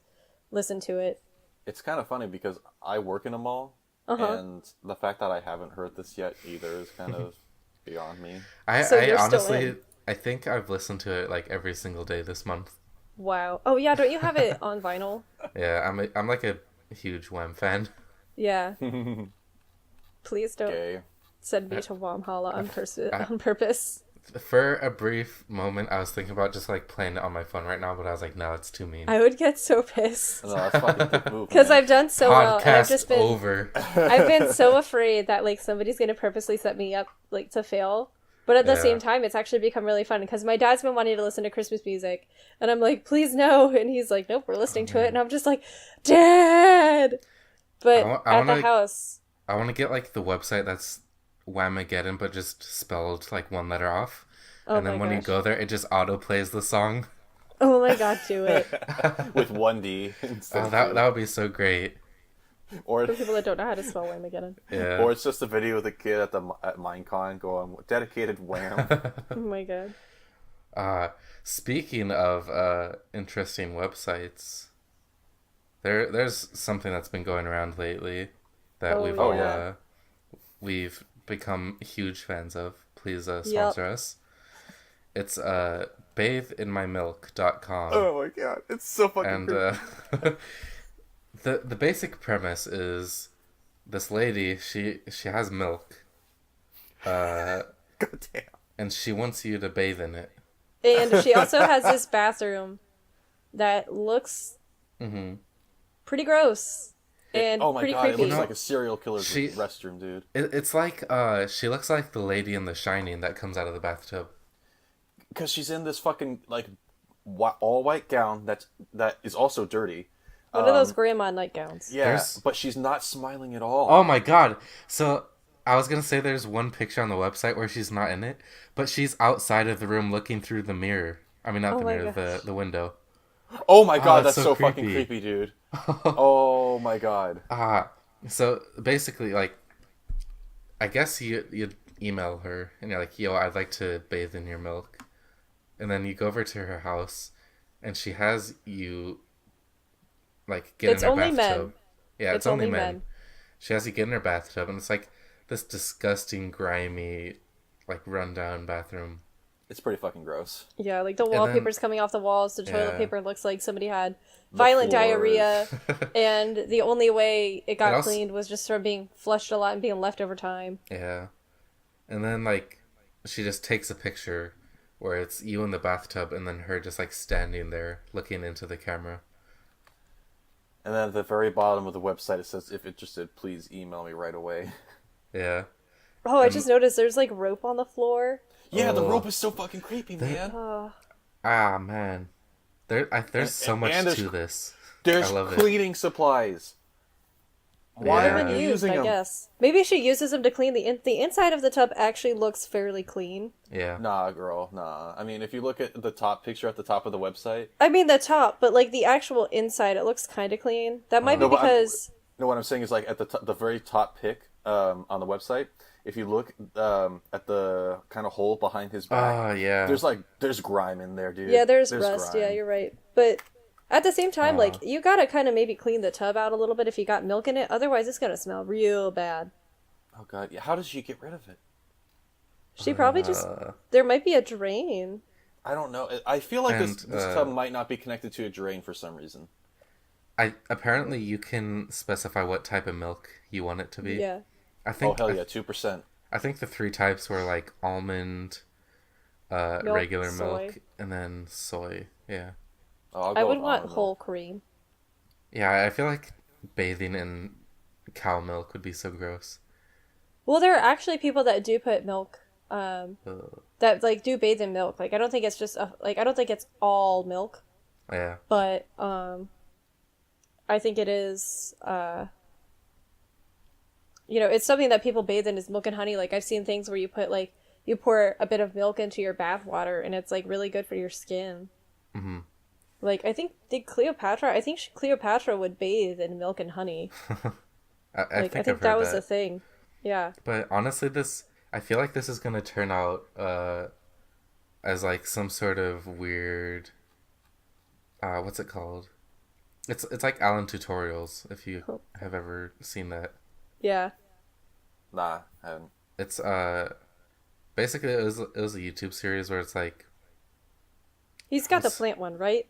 listen to it. It's kind of funny because I work in a mall, and the fact that I haven't heard this yet either is kind of beyond me. I honestly, I think I've listened to it like every single day this month. Wow. Oh yeah, don't you have it on vinyl? Yeah, I'm like a huge Wham fan. Yeah. Please don't send me to Wham Holla on purpose. For a brief moment, I was thinking about just like playing it on my phone right now, but I was like, no, it's too mean. I would get so pissed. No, that's fucking good move. Because I've done so well, and I've just been over. I've been so afraid that like somebody's gonna purposely set me up like to fail. But at the same time, it's actually become really fun because my dad's been wanting to listen to Christmas music. And I'm like, please no. And he's like, nope, we're listening to it. And I'm just like, Dad! But at the house. I want to get like the website that's Whamageddon, but just spelled like one letter off. And then when you go there, it just auto plays the song. Oh my god, do it. With one D. Oh, that would be so great. Or for people that don't know how to spell Whamageddon. Yeah. Or it's just a video of the kid at Minecon going, dedicated Wham. Oh my god. Speaking of interesting websites, there's something that's been going around lately that we've become huge fans of. Please sponsor us. It's batheinmymilk.com. Oh my god, it's so fucking and the basic premise is this lady, she has milk. God damn. And she wants you to bathe in it. And she also has this bathroom that looks pretty gross. And oh my pretty god, creepy. It looks like a serial killer's restroom, dude. It's like she looks like the lady in The Shining that comes out of the bathtub. Because she's in this fucking like all white gown that is also dirty. One of those grandma nightgowns. Yeah, but she's not smiling at all. Oh my god. So I was going to say there's one picture on the website where she's not in it, but she's outside of the room looking through the mirror. I mean, not the mirror, the window. Oh my god, that's so fucking creepy, dude. Oh my god. So basically, like, I guess you'd email her and you're like, yo, I'd like to bathe in your milk. And then you go over to her house and she has you like get in her bathtub. Men. Yeah, it's only men. She has you get in her bathtub and it's like this disgusting, grimy, like rundown bathroom. It's pretty fucking gross. Yeah, like the wallpaper's coming off the walls. The toilet paper looks like somebody had The violent floors. diarrhea, and the only way it got cleaned was just from being flushed a lot and being left over time. Yeah. And then, like, she just takes a picture where it's you in the bathtub and then her just, like, standing there looking into the camera. And then at the very bottom of the website, it says, if interested, please email me right away. Yeah. Oh, I just noticed there's, like, rope on the floor. Yeah, the rope is so fucking creepy, man. Ah, man. There's so much to this. There's cleaning supplies. Why are you using them? I guess. Maybe she uses them to clean the inside of the tub actually looks fairly clean. Yeah. Nah, girl, nah. I mean, if you look at the top picture at the top of the website. I mean the top, but like the actual inside, it looks kind of clean. That might be because... No, what I'm saying is like at the very top pic on the website, if you look at the kind of hole behind his back, there's grime in there, dude. Yeah, there's rust. Grime. Yeah, you're right. But at the same time, like, you gotta kind of maybe clean the tub out a little bit if you got milk in it. Otherwise, it's gonna smell real bad. Oh, God. Yeah, how does she get rid of it? She probably just... There might be a drain. I don't know. I feel like this tub might not be connected to a drain for some reason. Apparently, you can specify what type of milk you want it to be. Yeah. I think, oh, hell yeah, 2%. I think the 3 types were, like, almond, milk, regular milk, and then soy. Yeah. Oh, I would want whole cream. Yeah, I feel like bathing in cow milk would be so gross. Well, there are actually people that do put milk, that, like, do bathe in milk. Like, I don't think it's just, I don't think it's all milk. Yeah. But, I think it is, it's something that people bathe in is milk and honey. Like, I've seen things where you pour a bit of milk into your bath water, and it's, like, really good for your skin. Mm-hmm. Like, I think Cleopatra would bathe in milk and honey. I think that was a thing. Yeah. But honestly, I feel like this is going to turn out as, like, some sort of weird... what's it called? It's like Alan Tutorials, if you have ever seen that. Yeah. Nah, I haven't. It's, basically, it was a YouTube series where it's like... He's got the plant one, right?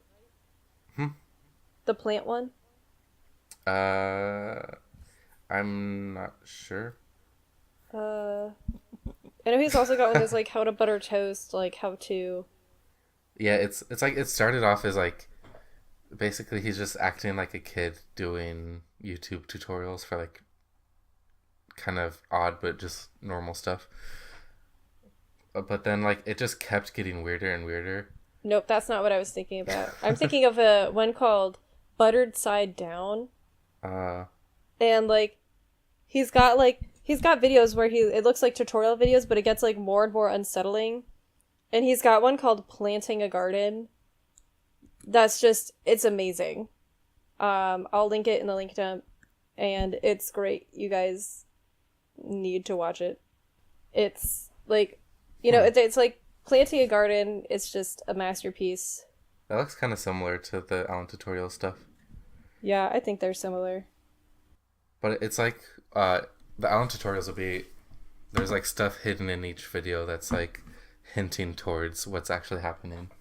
The plant one? I'm not sure. I know he's also got one that's like how to butter toast, like how to... Yeah, it's like it started off as like... Basically, he's just acting like a kid doing YouTube tutorials for like kind of odd but just normal stuff. But then like it just kept getting weirder and weirder. Nope, that's not what I was thinking about. I'm thinking of one called Buttered Side Down. And like he's got videos where it looks like tutorial videos, but it gets like more and more unsettling. And he's got one called Planting a Garden. That's just, it's amazing. I'll link it in the link dump, and it's great. You guys need to watch it. It's like, it's like planting a garden. It's just a masterpiece. That looks kind of similar to the Alan Tutorial stuff. Yeah, I think they're similar. But it's like, the Alan Tutorials will be, there's like stuff hidden in each video that's like hinting towards what's actually happening.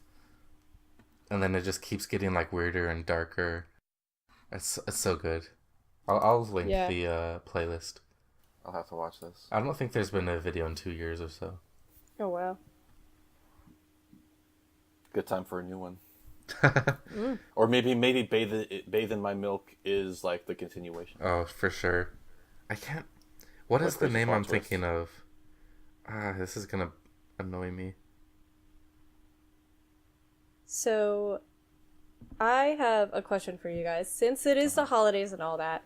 And then it just keeps getting like weirder and darker. It's so good. I'll link the playlist. I'll have to watch this. I don't think there's been a video in 2 years or so. Oh wow. Good time for a new one. Or maybe bathe in my milk is like the continuation. Oh, for sure. I can't. What is the name I'm thinking of? This is gonna annoy me. So, I have a question for you guys. Since it is the holidays and all that,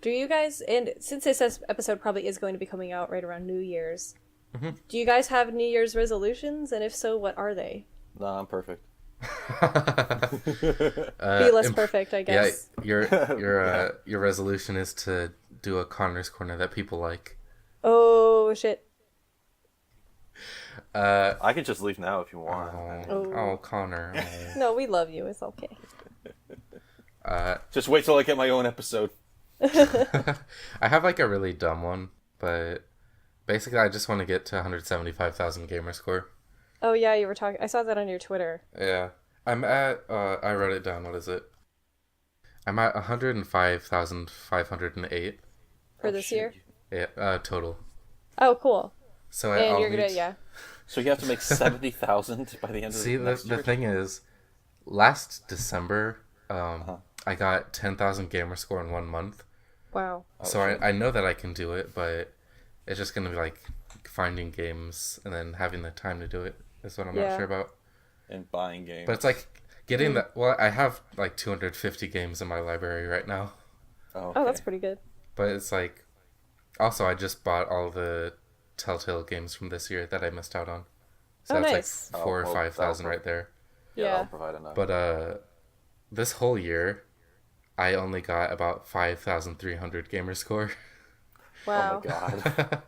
do you guys, and since this episode probably is going to be coming out right around New Year's, do you guys have New Year's resolutions? And if so, what are they? Nah, I'm perfect. Be less perfect, I guess. Yeah, your resolution is to do a Connor's Corner that people like. Oh, shit. I can just leave now if you want. Oh, Connor. Oh. No, we love you. It's okay. Just wait till I get my own episode. I have like a really dumb one, but Basically, I just want to get to 175,000 gamer score. Oh yeah, you were talking. I saw that on your Twitter. Yeah. I'm at, I wrote it down, what is it? I'm at 105,508. For this year? Yeah, total. Oh, cool. So and you're gonna, yeah. So you have to make 70,000 by the end of the next year? The thing is, last December, I got 10,000 gamer score in 1 month. Wow. So I know that I can do it, but it's just gonna be like finding games and then having the time to do it is what I'm not sure about. And buying games. But it's like getting that. Well, I have like 250 games in my library right now. Oh, that's pretty good. But it's like, also I just bought all the Telltale games from this year that I missed out on. So that's nice. like 4,000 or 5,000 right there. Yeah, that'll provide enough. But this whole year, I only got about 5,300 gamer score. Wow. Oh my god.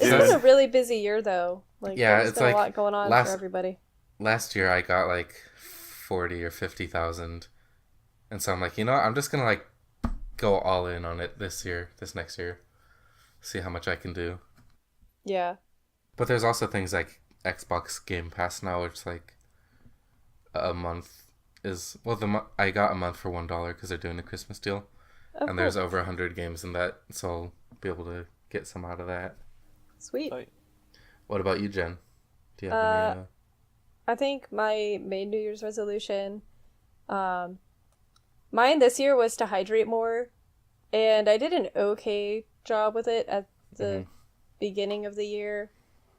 It's been a really busy year though. Like, there's been like a lot going on for everybody. Last year I got like 40 or 50,000, and so I'm like, I'm just gonna like go all in on it this next year, see how much I can do. Yeah. But there's also things like Xbox Game Pass now, which like a month is I got a month for $1 because they're doing a Christmas deal, and cool. There's over 100 games in that, so I'll be able to get some out of that. Sweet. What about you, Jen? Do you have any? I think my main New Year's resolution, mine this year was to hydrate more, and I did an okay job with it at the beginning of the year,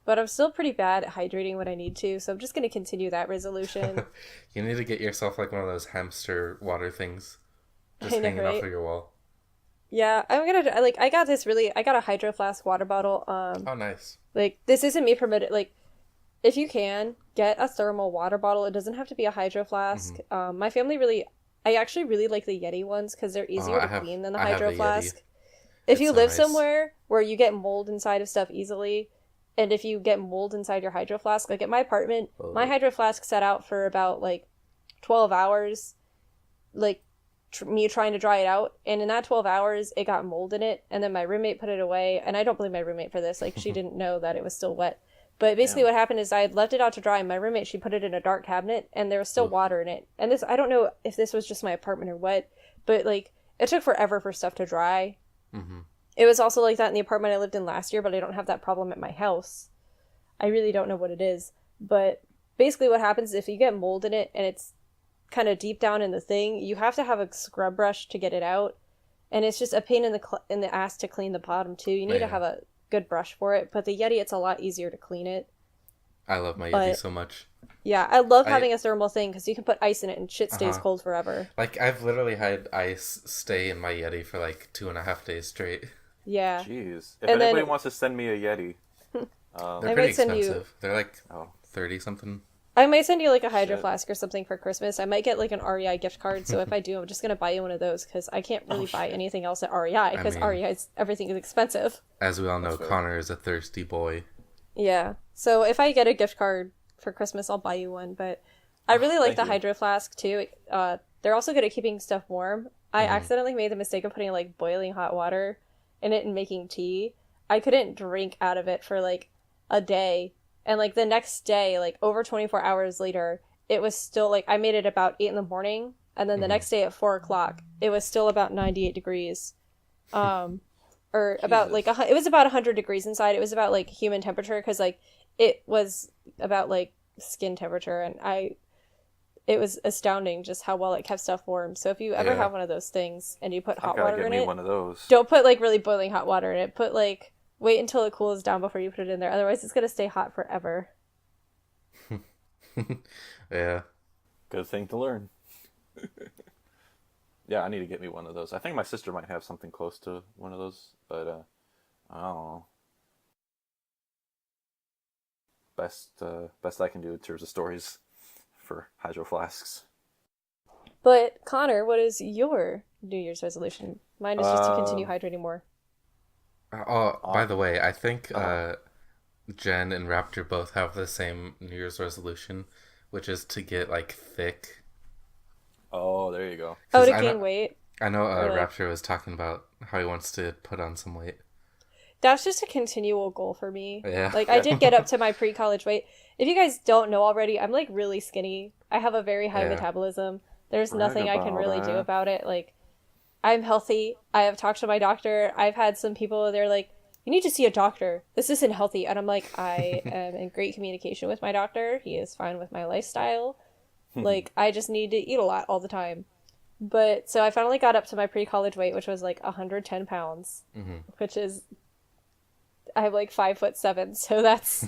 but I'm still pretty bad at hydrating when I need to, so I'm just going to continue that resolution. You need to get yourself like one of those hamster water things just hanging off of your wall. Yeah, I'm gonna, I got a Hydro Flask water bottle. Oh, nice. Like, this isn't me permitted, like, if you can, get a thermal water bottle. It doesn't have to be a Hydro Flask. My family I actually really like the Yeti ones because they're easier to clean than the Hydro Flask. If you live somewhere where you get mold inside of stuff easily, and if you get mold inside your Hydro Flask, like at my apartment, my Hydro Flask sat out for about, like, 12 hours, like, me trying to dry it out, and in that 12 hours, it got mold in it, and then my roommate put it away, and I don't blame my roommate for this, like, she didn't know that it was still wet. But basically what happened is I had left it out to dry, and my roommate, she put it in a dark cabinet, and there was still water in it. And this, I don't know if this was just my apartment or what, but, like, it took forever for stuff to dry. It was also like that in the apartment I lived in last year, but I don't have that problem at my house. I really don't know what it is. But basically what happens is if you get mold in it, and it's kind of deep down in the thing, you have to have a scrub brush to get it out. And it's just a pain in the ass to clean the bottom, too. You need to have a good brush for it, but the Yeti, it's a lot easier to clean it. I love my Yeti so much. Yeah, I love having a thermal thing because you can put ice in it and shit stays cold forever. Like, I've literally had ice stay in my Yeti for like 2.5 days straight. Yeah. Jeez. If anybody wants to send me a Yeti, they're pretty expensive. They're like 30 something. I might send you like a Hydro Flask or something for Christmas. I might get like an REI gift card, so if I do, I'm just going to buy you one of those because I can't really buy anything else at REI because everything is expensive. As we all know, Connor is a thirsty boy. Yeah. So if I get a gift card for Christmas, I'll buy you one, but I really like the Hydro Flask too. They're also good at keeping stuff warm. I accidentally made the mistake of putting like boiling hot water in it and making tea. I couldn't drink out of it for like a day. And, like, the next day, like, over 24 hours later, it was still, like, I made it about 8 in the morning, and then the next day at 4 o'clock, it was still about 98 degrees. Or about, like, it was about 100 degrees inside. It was about, like, human temperature, because, like, it was about, like, skin temperature, and it was astounding just how well it kept stuff warm. So if you ever have one of those things, and you put hot water in it, one of those. Don't put, like, really boiling hot water in it. Put, like... Wait until it cools down before you put it in there. Otherwise, it's going to stay hot forever. Yeah. Good thing to learn. Yeah, I need to get me one of those. I think my sister might have something close to one of those, but I don't know. Best I can do in terms of stories for Hydro Flasks. But, Connor, what is your New Year's resolution? Mine is just to continue hydrating more. Oh, by the way, I think Jen and Raptor both have the same New Year's resolution, which is to get, like, thick. Oh, there you go. Oh, to gain weight? I know Raptor was talking about how he wants to put on some weight. that's just a continual goal for me. Yeah. Like, I did get up to my pre-college weight. If you guys don't know already, I'm, like, really skinny. I have a very high metabolism. There's nothing I can really do about it. Like, I'm healthy. I have talked to my doctor. I've had some people, they're like, you need to see a doctor. This isn't healthy. And I'm like, I am in great communication with my doctor. He is fine with my lifestyle. Like, I just need to eat a lot all the time. But, so I finally got up to my pre-college weight, which was, like, 110 pounds. Which is... I'm like 5'7", so that's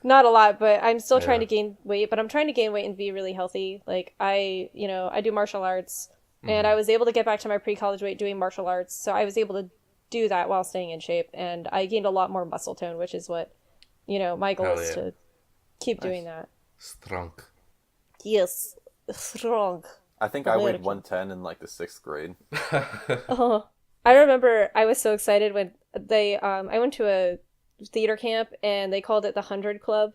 not a lot, but I'm still trying to gain weight, but I'm trying to gain weight and be really healthy. Like, I do martial arts, and I was able to get back to my pre-college weight doing martial arts, so I was able to do that while staying in shape, and I gained a lot more muscle tone, which is what, my goal is to keep doing that. Strong. Yes, strong. I think I weighed 110 in like the 6th grade. I remember I was so excited when I went to a theater camp and they called it the 100 Club,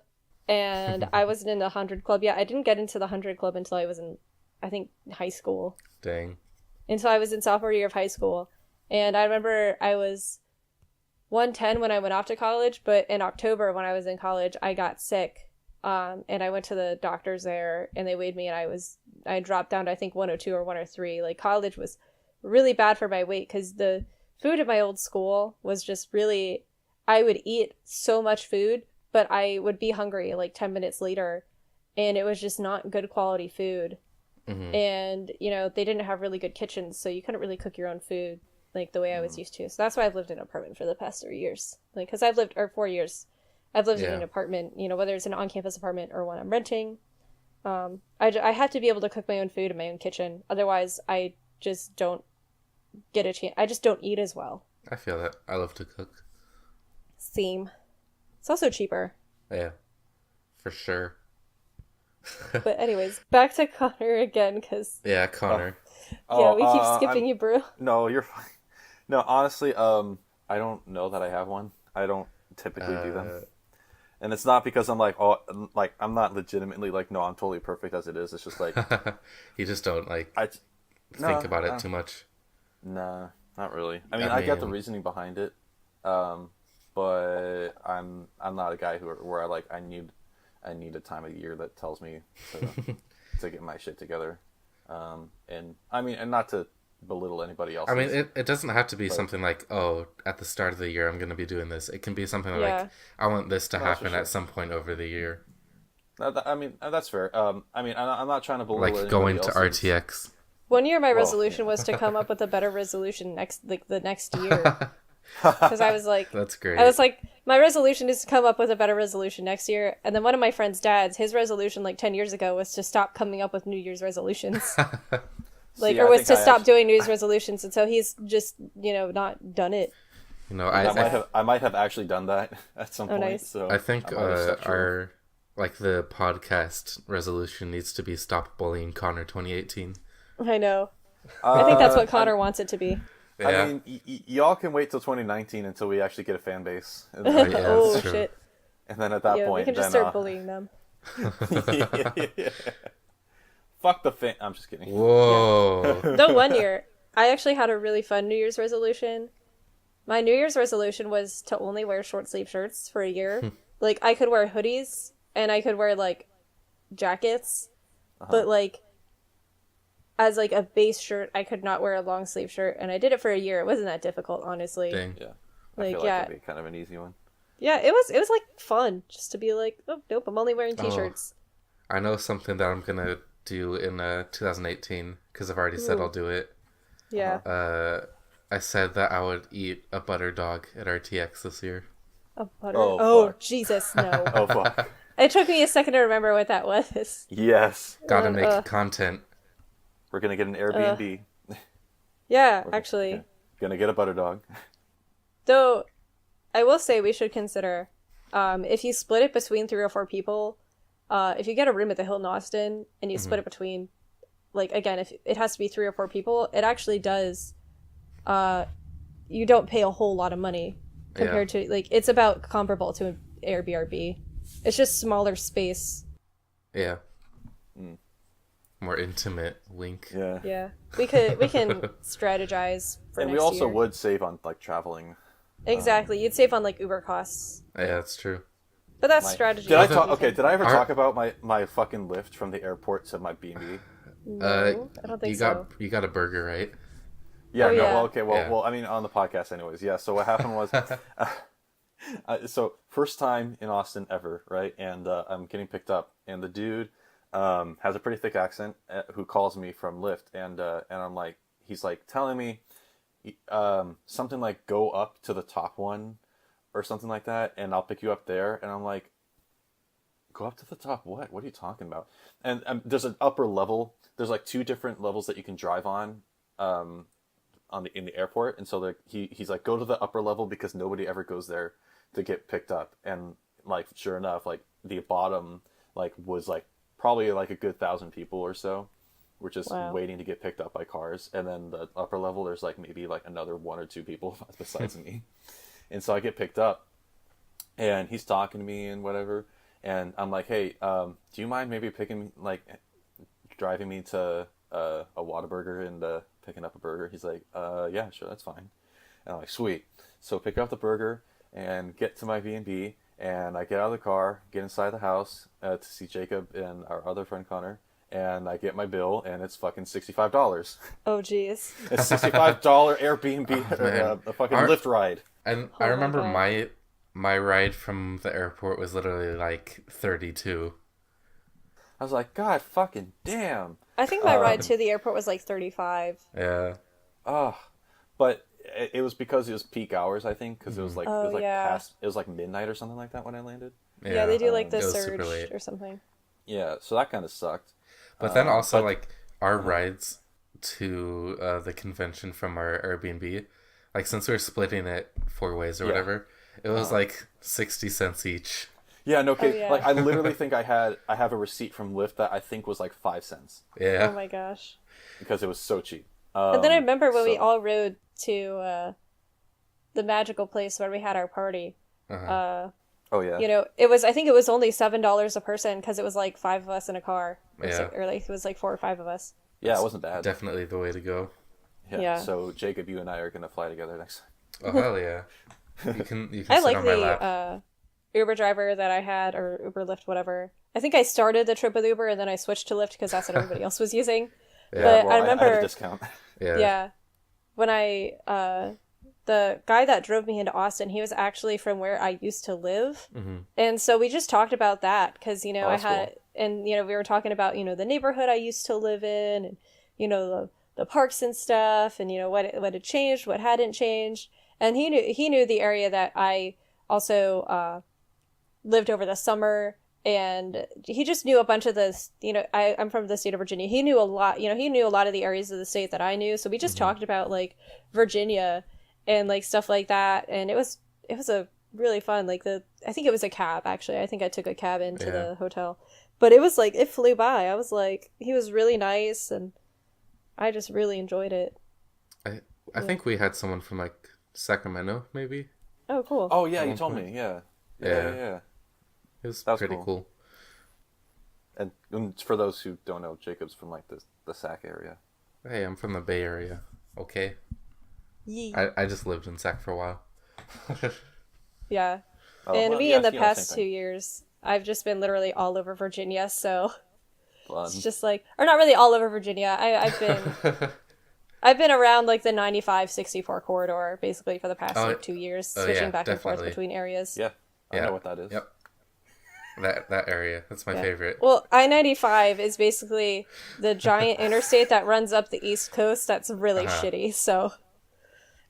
and I wasn't in the 100 Club yet. I didn't get into the 100 Club until I was in, I think, high school. Dang. Until I was in sophomore year of high school. And I remember I was 110 when I went off to college, but in October when I was in college, I got sick. And I went to the doctors there and they weighed me and I dropped down to I think 102 or 103. Like, college was really bad for my weight because the food at my old school was just really, I would eat so much food, but I would be hungry like 10 minutes later, and it was just not good quality food. And, they didn't have really good kitchens, so you couldn't really cook your own food like the way I was used to. So that's why I've lived in an apartment for the past 3 years. Like, because 4 years. I've lived in an apartment, whether it's an on-campus apartment or one I'm renting. I have to be able to cook my own food in my own kitchen. Otherwise, I just don't get a chance. I just don't eat as well. I feel that. I love to cook. Same. It's also cheaper. Yeah, for sure. But anyways, back to Connor again, because... Yeah, Connor. We keep skipping you, Brew. No, you're fine. No, honestly, I don't know that I have one. I don't typically do them. And it's not because I'm like, I'm not legitimately like, no, I'm totally perfect as it is. It's just like... You just don't, think about it too much. Nah, not really. I mean, I get the reasoning behind it, but I'm not a guy where I need a time of year that tells me to get my shit together. And I mean, and not to belittle anybody else. I mean, it doesn't have to be something like, oh, at the start of the year I'm going to be doing this. It can be something like, I want this to happen at some point over the year. I mean, that's fair. I mean, I'm not trying to belittle like going to RTX. One year my resolution was to come up with a better resolution the next year. Because I was like... That's great. I was like, my resolution is to come up with a better resolution next year. And then one of my friend's dads, his resolution 10 years ago was to stop coming up with New Year's resolutions. Stop doing New Year's resolutions. And so he's just, not done it. I might have actually done that at some point. Nice. So I think our the podcast resolution needs to be stop bullying Connor 2018. I know. I think that's what Connor wants it to be. Yeah. I mean, y'all can wait till 2019 until we actually get a fan base. And then, Oh, shit. And then at that point, we can just start bullying them. Fuck the fan. I'm just kidding. Whoa. Yeah. Though one year, I actually had a really fun New Year's resolution. My New Year's resolution was to only wear short sleeve shirts for a year. I could wear hoodies and I could wear jackets, but as a base shirt, I could not wear a long sleeve shirt, and I did it for a year. It wasn't that difficult, honestly. Dang. Yeah. I feel that'd be kind of an easy one. Yeah, it was fun just to be like, oh nope, I'm only wearing t-shirts. Oh, I know something that I'm gonna do in 2018 because I've already said I'll do it. Yeah. I said that I would eat a butter dog at RTX this year. A butter? Oh Jesus, no. Oh fuck. It took me a second to remember what that was. Yes. Gotta make content. We're gonna get an Airbnb. Yeah, actually. Gonna get a butter dog. Though, I will say we should consider, if you split it between 3 or 4 people, if you get a room at the Hilton Austin and you split it between, again, if it has to be 3 or 4 people, it actually does, you don't pay a whole lot of money compared to, it's about comparable to an Airbnb. It's just smaller space. Yeah. More intimate, wink. Yeah. Yeah. We can strategize for and next we also year. would save on traveling Exactly. You'd save on like Uber costs. Yeah, that's true. But that's strategy. Did I ever talk about my fucking lift from the airport to my B&B? No, I don't think so. You got a burger, right? Yeah, Oh, no, yeah. well, okay, well, I mean, on the podcast anyways, yeah, so what happened was, so first time in Austin ever, right, and I'm getting picked up, and the dude has a pretty thick accent who calls me from Lyft, and I'm like, he's like telling me something like, go up to the top one, or something like that, and I'll pick you up there, and I'm like, go up to the top what? What are you talking about? And there's an upper level, there's like 2 different levels that you can drive on in the airport, and so he's like, go to the upper level because nobody ever goes there to get picked up, and like sure enough, like the bottom like was like probably like a good 1,000 people or so were just waiting to get picked up by cars, and then the upper level there's like maybe like another 1 or 2 people besides me, and so I get picked up, and he's talking to me and whatever, and I'm like, hey, do you mind maybe driving me to a Whataburger and picking up a burger? He's like, yeah, sure, that's fine. And I'm like, sweet. So pick up the burger and get to my B&B, and I get out of the car, get inside the house to see Jacob and our other friend Connor, and I get my bill, and it's fucking $65. Oh, jeez. It's $65 Airbnb, a fucking Lyft ride. And I remember my ride from the airport was literally like 32. I was like, God fucking damn. I think my ride to the airport was like 35. Yeah. But it was because it was peak hours, I think, because it was like it was like midnight or something like that when I landed. Yeah, they do like the it was surge super late. or something. Yeah, so that kind of sucked. But then also like our rides to the convention from our Airbnb, like since we were splitting it 4 ways or whatever, it was like 60 cents each. Yeah, no kidding. Oh, yeah. Like I literally think I have a receipt from Lyft that I think was like 5 cents. Yeah. Oh my gosh. Because it was so cheap. And then I remember when we all rode to the magical place where we had our party. Oh yeah. You know, I think it was only $7 a person because it was like 5 of us in a car. Or like it was like 4 or 5 of us. Yeah, it wasn't bad. Definitely the way to go. Yeah. So Jacob, you and I are gonna fly together next time. Oh hell yeah. You can I sit like on my lap. Uber driver that I had, or Uber Lyft, whatever. I think I started the trip with Uber and then I switched to Lyft because that's what everybody else was using. Yeah, but well, I remember I had a discount. Yeah. When the guy that drove me into Austin, he was actually from where I used to live. Mm-hmm. And so we just talked about that because, you know, cool. And, you know, we were talking about, you know, the neighborhood I used to live in and, you know, the parks and stuff and, you know, what had changed, what hadn't changed. And he knew the area that I also lived over the summer, and he just knew a bunch of this, you know, I'm from the state of Virginia. He knew a lot, you know, he knew a lot of the areas of the state that I knew. So we just talked about like Virginia and like stuff like that. And it was a really fun, like I think it was a cab actually. I think I took a cab into the hotel, but it was like, it flew by. I was like, he was really nice and I just really enjoyed it. I think we had someone from like Sacramento maybe. Oh, cool. Oh yeah, you told me. Yeah. It was That's pretty cool. And for those who don't know, Jacob's from like the Sac area. Hey, I'm from the Bay Area. Okay. Yeah. I just lived in Sac for a while. Yeah. In the past 2 years, I've just been literally all over Virginia, so it's just like, or not really all over Virginia. I've been around like the 95-64 corridor basically for the past 2 years, switching back and forth between areas. Yeah. I know what that is. Yep. That area. That's my favorite. Well, I-95 is basically the giant interstate that runs up the East Coast that's really shitty, so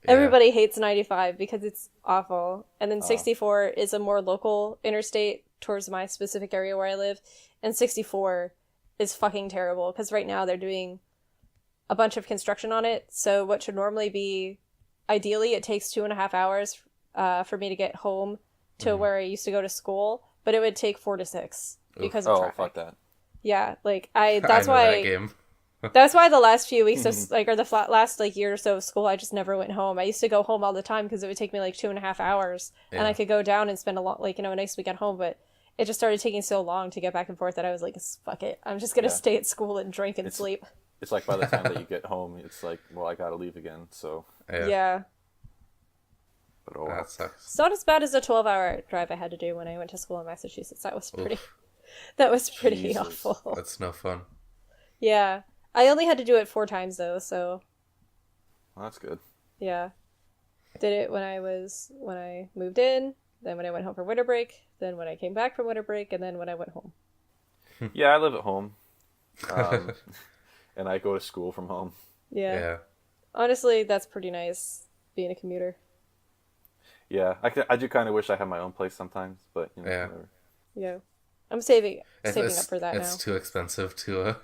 everybody hates 95 because it's awful. And then 64 is a more local interstate towards my specific area where I live, and 64 is fucking terrible because right now they're doing a bunch of construction on it, so what should normally be, ideally, it takes 2.5 hours for me to get home to where I used to go to school, but it would take 4 to 6 because of traffic. Oh, fuck that. Yeah, like that's I know why that game. that's why the last few weeks of like, or the last like year or so of school, I just never went home. I used to go home all the time because it would take me like 2.5 hours, and I could go down and spend a nice week at home, but it just started taking so long to get back and forth that I was like, fuck it, I'm just gonna stay at school and drink and sleep. It's like by the time that you get home, it's like, well, I gotta leave again, so... Yeah. But oh well. That sucks. It's not as bad as the 12-hour drive I had to do when I went to school in Massachusetts. That was pretty Jesus. awful. That's no fun. Yeah. I only had to do it 4 times though, so Well, that's good. yeah. Did it when I moved in, then when I went home for winter break, then when I came back from winter break, and then when I went home. Yeah, I live at home. And I go to school from home. Yeah. Honestly, that's pretty nice, being a commuter. Yeah, I do kind of wish I had my own place sometimes, but you know, Yeah. whatever. Yeah. I'm saving up for that It's now. too expensive to.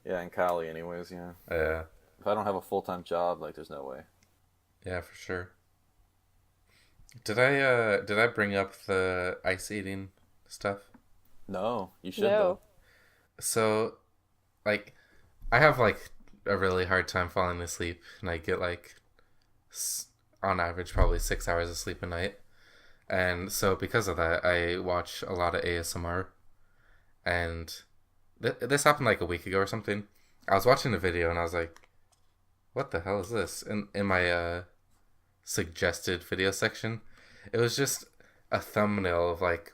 Yeah, in Cali, anyways. Yeah. Yeah. If I don't have a full-time job, like, there's no way. Yeah, for sure. Did I bring up the ice eating stuff? No, you should No. though. So, like, I have like a really hard time falling asleep, and I get like, on average, probably 6 hours of sleep a night. And so, because of that, I watch a lot of ASMR. And this happened like a week ago or something. I was watching a video, and I was like, "What the hell is this?" In my suggested video section, it was just a thumbnail of like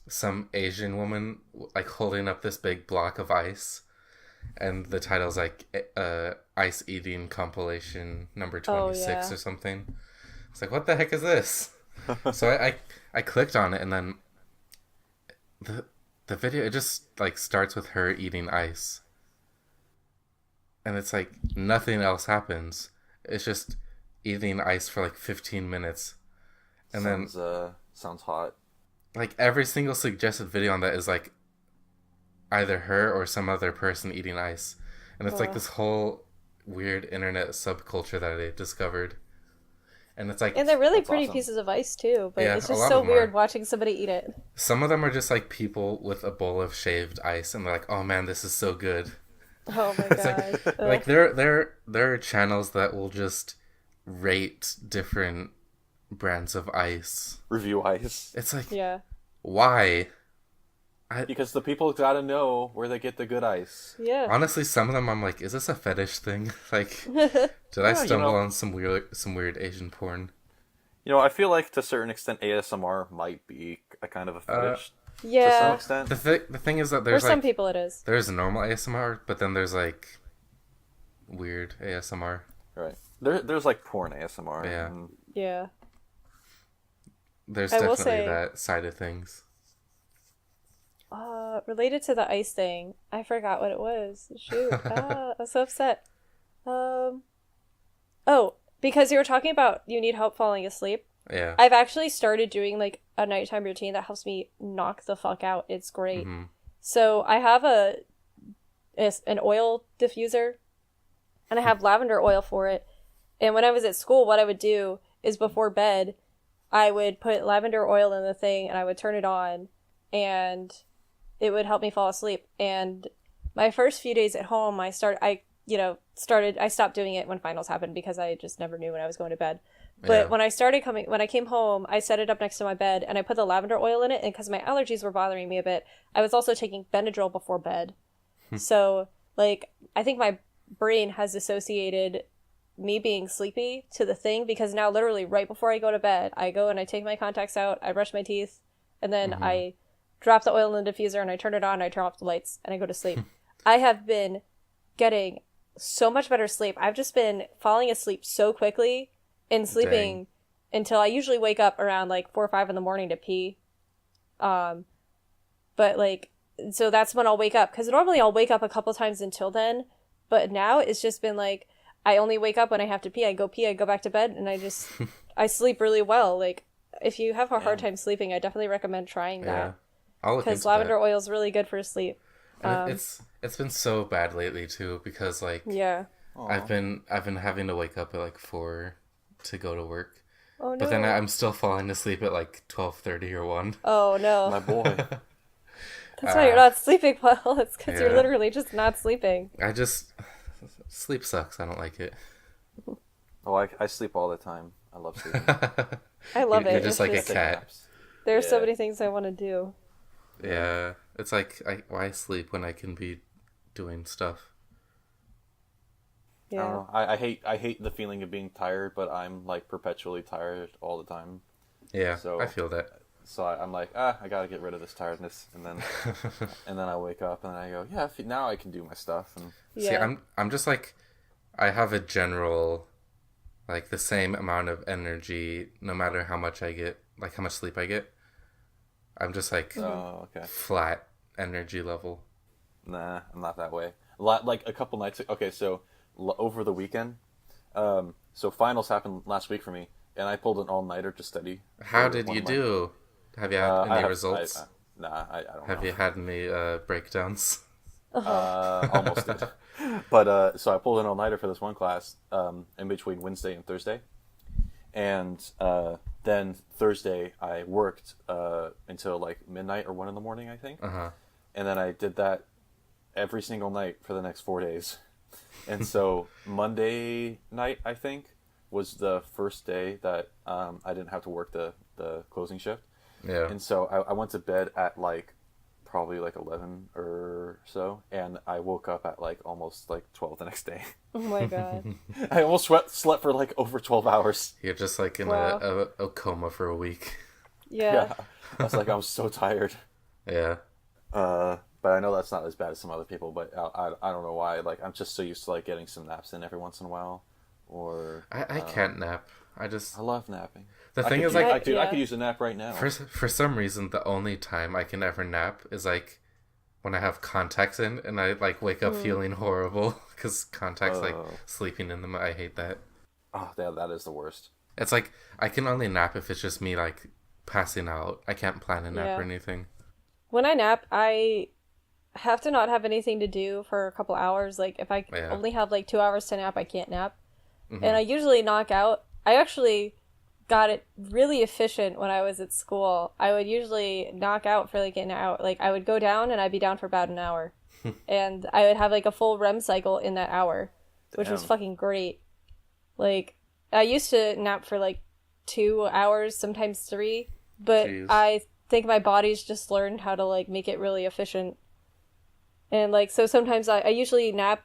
some Asian woman like holding up this big block of ice, and the title's like ice eating compilation number 26 or something. It's like, what the heck is this? So I clicked on it, and then the video, it just like starts with her eating ice, and it's like nothing else happens. It's just eating ice for like 15 minutes, and sounds hot. like every single suggested video on that is like either her or some other person eating ice, and it's like this whole weird internet subculture that I discovered. And it's like, And they're really pretty awesome. pieces of ice too, but Yeah, it's a just lot so of them weird are. watching somebody eat it. some of them are just like people with a bowl of shaved ice, and they're like, "Oh man, this is so good." Oh my It's god. like there are channels that will just rate different brands of ice. Review ice. It's like, Yeah. why? Because the people gotta know where they get the good ice. Yeah. Honestly, some of them I'm like, is this a fetish thing? Like, did I stumble on some weird Asian porn? You know, I feel like to a certain extent ASMR might be a kind of a fetish to some Yeah. extent. The thing is that For there's some like people it is. there's normal ASMR, but then there's like weird ASMR. Right. There's like porn ASMR. Yeah. And Yeah. There's I will definitely say- that side of things. Related to the ice thing, I forgot what it was. Shoot. I'm so upset. Oh, because you were talking about you need help falling asleep. Yeah. I've actually started doing like a nighttime routine that helps me knock the fuck out. It's great. Mm-hmm. So I have an oil diffuser, and I have lavender oil for it. And when I was at school, what I would do is before bed, I would put lavender oil in the thing, and I would turn it on, and it would help me fall asleep. And my first few days at home, I stopped doing it when finals happened because I just never knew when I was going to bed. But when I came home, I set it up next to my bed and I put the lavender oil in it. And because my allergies were bothering me a bit, I was also taking Benadryl before bed. So, like, I think my brain has associated me being sleepy to the thing, because now literally right before I go to bed, I go and I take my contacts out, I brush my teeth, and then I drop the oil in the diffuser and I turn it on, I turn off the lights, and I go to sleep. I have been getting so much better sleep. I've just been falling asleep so quickly and sleeping until I usually wake up around like 4 or 5 in the morning to pee. But like, so that's when I'll wake up, because normally I'll wake up a couple times until then, but now it's just been like, I only wake up when I have to pee, I go back to bed, and I sleep really well. Like, if you have a hard time sleeping, I definitely recommend trying that. I'll look Because into lavender that. oil is really good for sleep. And it's been so bad lately too, because like Yeah. I've been having to wake up at like 4 to go to work. Oh no. But then I'm still falling asleep at like 12:30 or 1. Oh no. my boy. That's why you're not sleeping well. It's because you're Yeah. literally just not sleeping. Sleep sucks. I don't like it. Oh, I sleep all the time. I love sleeping. I love You're it. just It's like a cat. Naps. There are so Yeah. many things I want to do. Yeah, it's like why sleep when I can be doing stuff? Yeah. I don't know. I hate the feeling of being tired, but I'm like perpetually tired all the time. Yeah, So I feel that. So I'm like, I gotta get rid of this tiredness, and then I wake up and I go, yeah, now I can do my stuff. And See, I'm just like, I have a general, like the same amount of energy no matter how much I get, like how much sleep I get. I'm just like flat energy level. Nah, I'm not that way. Like a couple nights. Okay, so over the weekend, so finals happened last week for me, and I pulled an all-nighter to study. How did you do? Have you had any results? I don't know. Have you had any breakdowns? Almost did. But so I pulled an all-nighter for this one class in between Wednesday and Thursday. And then Thursday I worked until like midnight or 1 a.m, I think. Uh-huh. And then I did that every single night for the next 4 days. And so Monday night, I think, was the first day that I didn't have to work the closing shift. Yeah. And so I went to bed at like probably like 11 or so, and I woke up at like almost like 12 the next day. Oh my god. I almost slept for like over 12 hours. You're just like in Wow. a coma for a week. Yeah. I was like, I'm so tired. Yeah. But I know that's not as bad as some other people, but I don't know why. Like, I'm just so used to like getting some naps in every once in a while. Or I can't nap. I love napping. The thing is, like, I could use a nap right now. For some reason, the only time I can ever nap is like when I have contacts in, and I like wake up feeling horrible because contacts like sleeping in them. I hate that. Oh, that is the worst. It's like I can only nap if it's just me like passing out. I can't plan a nap or anything. When I nap, I have to not have anything to do for a couple hours. Like if I only have like 2 hours to nap, I can't nap. Mm-hmm. And I usually knock out. I actually got it really efficient when I was at school. I would usually knock out for like an hour. Like I would go down and I'd be down for about an hour. And I would have like a full REM cycle in that hour, which was fucking great. Like I used to nap for like 2 hours, sometimes 3, but Jeez. I think my body's just learned how to like make it really efficient. And like so sometimes I usually nap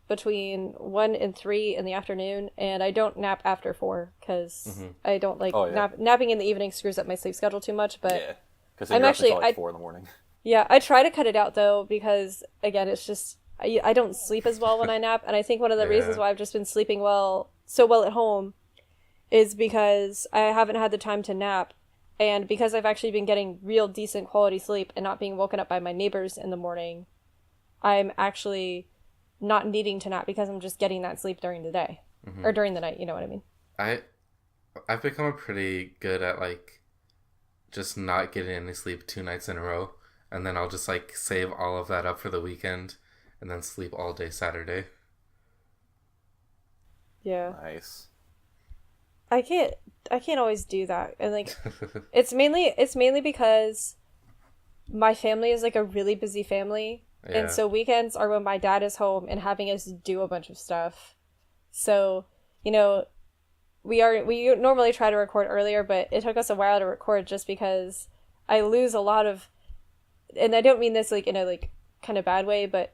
between 1 and 3 in the afternoon, and I don't nap after 4 because I don't like napping in the evening screws up my sleep schedule too much. But because I'm actually like 4 in the morning. Yeah, I try to cut it out though because again, it's just I don't sleep as well when I nap, and I think one of the reasons why I've just been sleeping so well at home is because I haven't had the time to nap. And because I've actually been getting real decent quality sleep and not being woken up by my neighbors in the morning, I'm actually not needing to nap because I'm just getting that sleep during the day or during the night. You know what I mean? I've become pretty good at like just not getting any sleep 2 nights in a row, and then I'll just like save all of that up for the weekend and then sleep all day Saturday. Yeah. Nice. I can't always do that. And like it's mainly because my family is like a really busy family. Yeah. And so weekends are when my dad is home and having us do a bunch of stuff. So, you know, we normally try to record earlier, but it took us a while to record just because I lose a lot of, and I don't mean this like in a like kind of bad way, but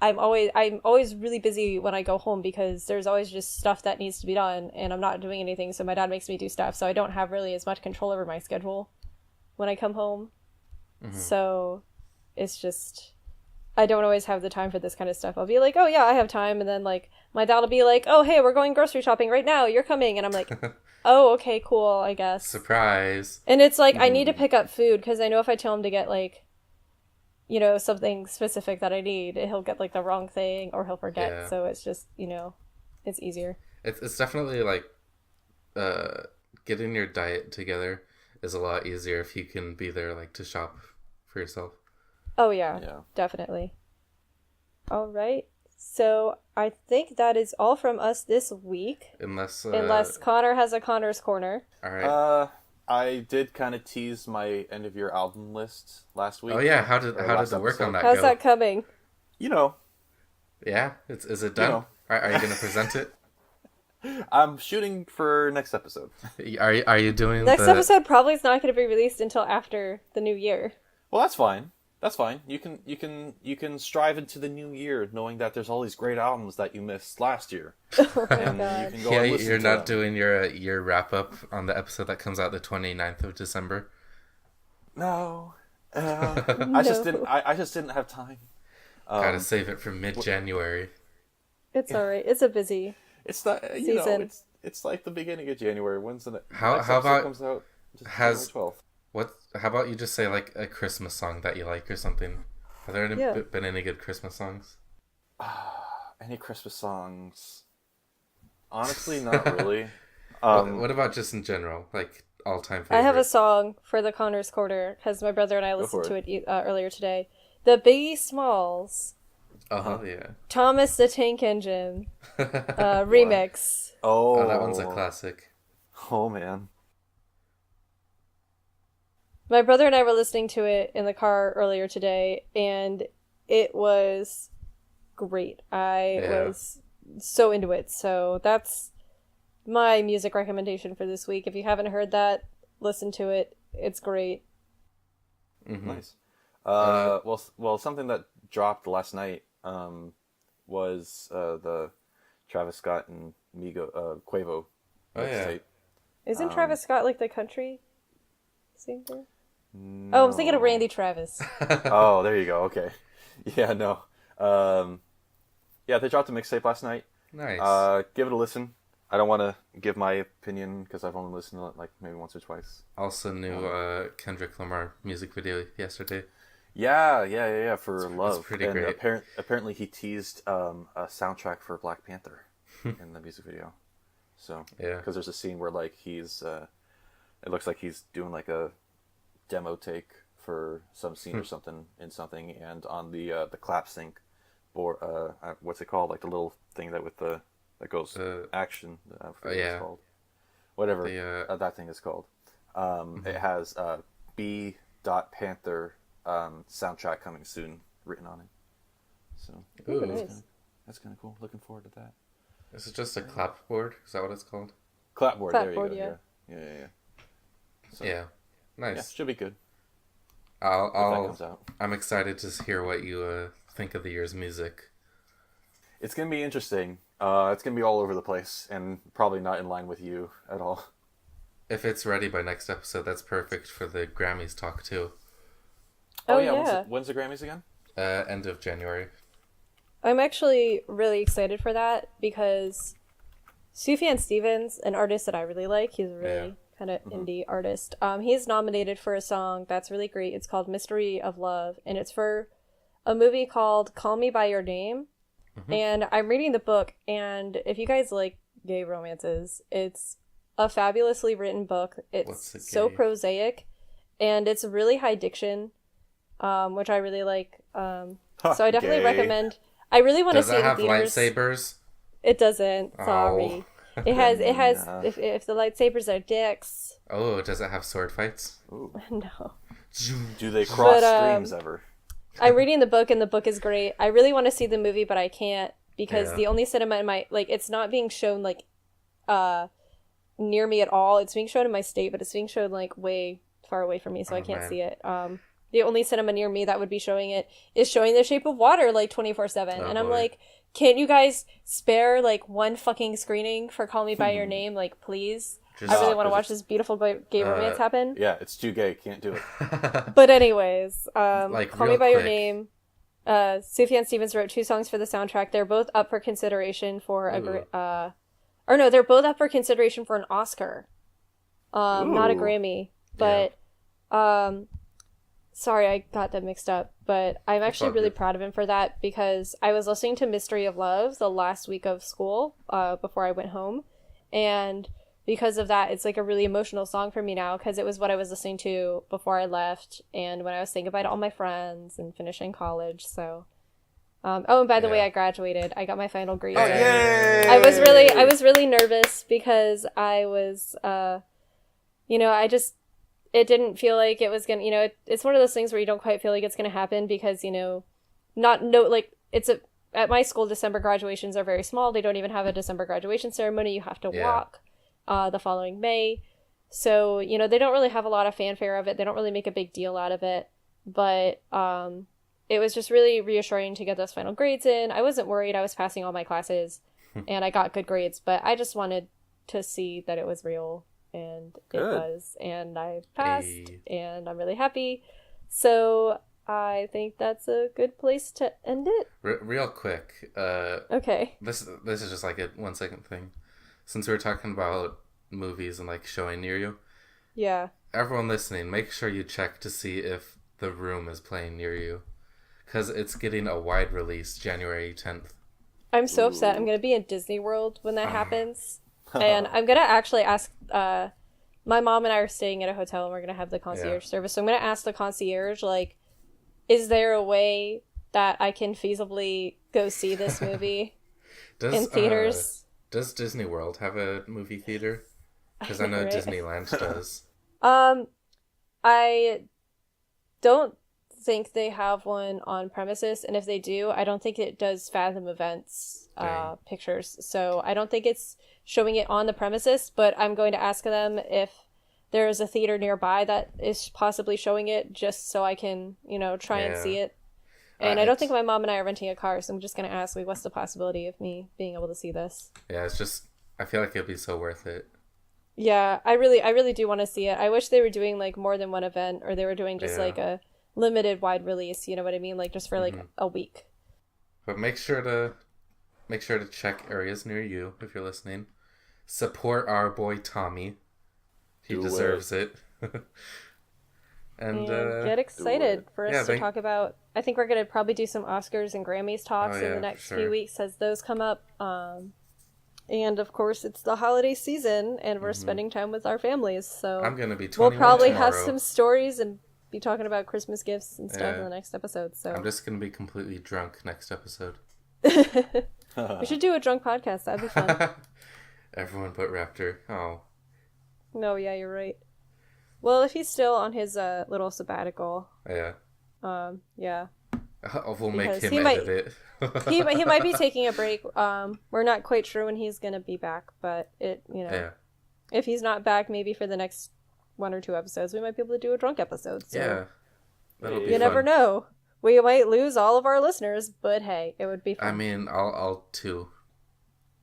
I'm always really busy when I go home because there's always just stuff that needs to be done and I'm not doing anything, so my dad makes me do stuff, so I don't have really as much control over my schedule when I come home. So it's just I don't always have the time for this kind of stuff. I'll be like, oh yeah, I have time, and then like my dad will be like, oh hey, we're going grocery shopping right now, you're coming, and I'm like oh okay, cool, I guess. Surprise. And it's like I need to pick up food because I know if I tell him to get like, you know, something specific that I need, he'll get like the wrong thing or he'll forget. Yeah. So it's just, you know, it's easier. It's definitely like getting your diet together is a lot easier if you can be there like to shop for yourself. Oh yeah, definitely. All right. So I think that is all from us this week. Unless Connor has a Connor's Corner. All right. I did kind of tease my end of year album list last week. Oh yeah, how did the work on that go? How's that coming? You know. Yeah, is it done? You know. Are you going to present it? I'm shooting for next episode. Are you doing next episode? Probably is not going to be released until after the new year. Well, that's fine. That's fine. You can strive into the new year knowing that there's all these great albums that you missed last year. Oh my And God. you can go Yeah, and listen you're to not them. doing your wrap up on the episode that comes out the 29th of December. No. No. I just didn't have time. Gotta save it for mid-January. It's alright. It's a busy It's not, season. it's like the beginning of January. When's the next How episode about comes out? Just has- January 12th. How about you just say like a Christmas song that you like or something? Have there Yeah. been any good Christmas songs? Any Christmas songs? Honestly, not really. What about just in general, like all-time favorite? I have a song for the Connors Quarter because my brother and I listened for to it earlier today. The Biggie Smalls, Oh yeah. Thomas the Tank Engine remix. Oh, that one's a classic. Oh man. My brother and I were listening to it in the car earlier today, and it was great. I was so into it. So that's my music recommendation for this week. If you haven't heard that, listen to it. It's great. Mm-hmm. Nice. Well, something that dropped last night was the Travis Scott and Quavo mixtape. Isn't Travis Scott like the country singer? No. Oh, I'm thinking of Randy Travis. Oh, there you go. Okay. Yeah, no. Yeah, they dropped a mixtape last night. Nice. Give it a listen. I don't want to give my opinion because I've only listened to it like maybe once or twice. Also new Kendrick Lamar music video yesterday. Yeah. For Love. It's pretty great. Apparently he teased a soundtrack for Black Panther in the music video. So yeah, because there's a scene where like he's, it looks like he's doing like a demo take for some scene or something, and on the clap sync board, what's it called? Like the little thing that goes action. I forget what it's called. Whatever that thing is called. It has B. Panther soundtrack coming soon written on it. So that's kind of cool. Looking forward to that. Is it just a clapboard? Is that what it's called? Clapboard. There you go. Yeah. Yeah. So, Yeah. Nice. Yeah, should be good. I'm excited to hear what you think of the year's music. It's gonna be interesting. It's gonna be all over the place and probably not in line with you at all. If it's ready by next episode, that's perfect for the Grammys talk too. Oh yeah. When's the Grammys again? End of January. I'm actually really excited for that because Sufjan Stevens, an artist that I really like, he's a really kind of indie artist. He's nominated for a song that's really great. It's called Mystery of Love, and it's for a movie called Call Me By Your Name. Mm-hmm. And I'm reading the book, and if you guys like gay romances, it's a fabulously written book. It's so prosaic, and it's really high diction, which I really like. So I definitely recommend. I really want to see it in theaters. Does it have lightsabers? It doesn't. Sorry. Oh. It has. If the lightsabers are dicks. Oh, does it have sword fights? Ooh. No. Do they cross streams ever? I'm reading the book, and the book is great. I really want to see the movie, but I can't because the only cinema in my it's not being shown near me at all. It's being shown in my state, but it's being shown way far away from me, so I can't see it. The only cinema near me that would be showing it is showing The Shape of Water 24/7, and I'm like, can't you guys spare one fucking screening for Call Me By Your Name, please? I really want to watch this beautiful gay romance happen. Yeah, it's too gay. Can't do it. But anyways, Call Me By Your Name. Sufjan Stevens wrote 2 songs for the soundtrack. They're both up for consideration for they're both up for consideration for an Oscar. Not a Grammy, but sorry, I got them mixed up. But I'm actually really proud of him for that because I was listening to Mystery of Love the last week of school before I went home, and because of that, it's a really emotional song for me now because it was what I was listening to before I left and when I was saying goodbye to all my friends and finishing college. So, and by the way, I graduated. I got my final grade. Oh, yay! I was really nervous because I was, it didn't feel like it was gonna, it's one of those things where you don't quite feel like it's gonna happen because, at my school, December graduations are very small. They don't even have a December graduation ceremony. You have to walk. The following May. So, they don't really have a lot of fanfare of it. They don't really make a big deal out of it. but it was just really reassuring to get those final grades in. I wasn't worried. I was passing all my classes, and I got good grades, but I just wanted to see that it was real, and it was, and I passed, and I'm really happy. So I think that's a good place to end it. Real quick. Okay. This is just like a 1 second thing. Since we were talking about movies and like showing near you. Yeah. Everyone listening, make sure you check to see if The Room is playing near you. Because it's getting a wide release January 10th. I'm so upset. I'm going to be in Disney World when that happens. And I'm going to actually ask... my mom and I are staying at a hotel and we're going to have the concierge service. So I'm going to ask the concierge, like, is there a way that I can feasibly go see this movie in theaters? Does Disney World have a movie theater? Because I know right? Disneyland does. I don't think they have one on premises, and if they do, I don't think it does Fathom Events pictures. So I don't think it's showing it on the premises, but I'm going to ask them if there is a theater nearby that is possibly showing it, just so I can, try and see it. And I don't think my mom and I are renting a car, so I'm just going to ask, like, what's the possibility of me being able to see this? Yeah, it's just, I feel like it'd be so worth it. Yeah, I really do want to see it. I wish they were doing, like, more than one event, or they were doing just, like, a limited wide release, you know what I mean? Like, just for, like, a week. But make sure to check areas near you, if you're listening. Support our boy Tommy. He deserves it. And get excited for us to talk about. I think we're going to probably do some Oscars and Grammys talks in the next few weeks as those come up. And of course, it's the holiday season, and we're spending time with our families. So I'm going to be 21 we'll probably tomorrow. have some stories and be talking about Christmas gifts and stuff in the next episode. So I'm just going to be completely drunk next episode. We should do a drunk podcast. That'd be fun. Everyone but Raptor. Oh. No, yeah, you're right. Well, if he's still on his little sabbatical. Yeah. Yeah. We'll make him edit it. he might be taking a break. We're not quite sure when he's gonna be back, but if he's not back, maybe for the next 1 or 2 episodes, we might be able to do a drunk episode. So yeah. That'll be fun. Never know. We might lose all of our listeners, but hey, it would be fun. I mean, I'll too.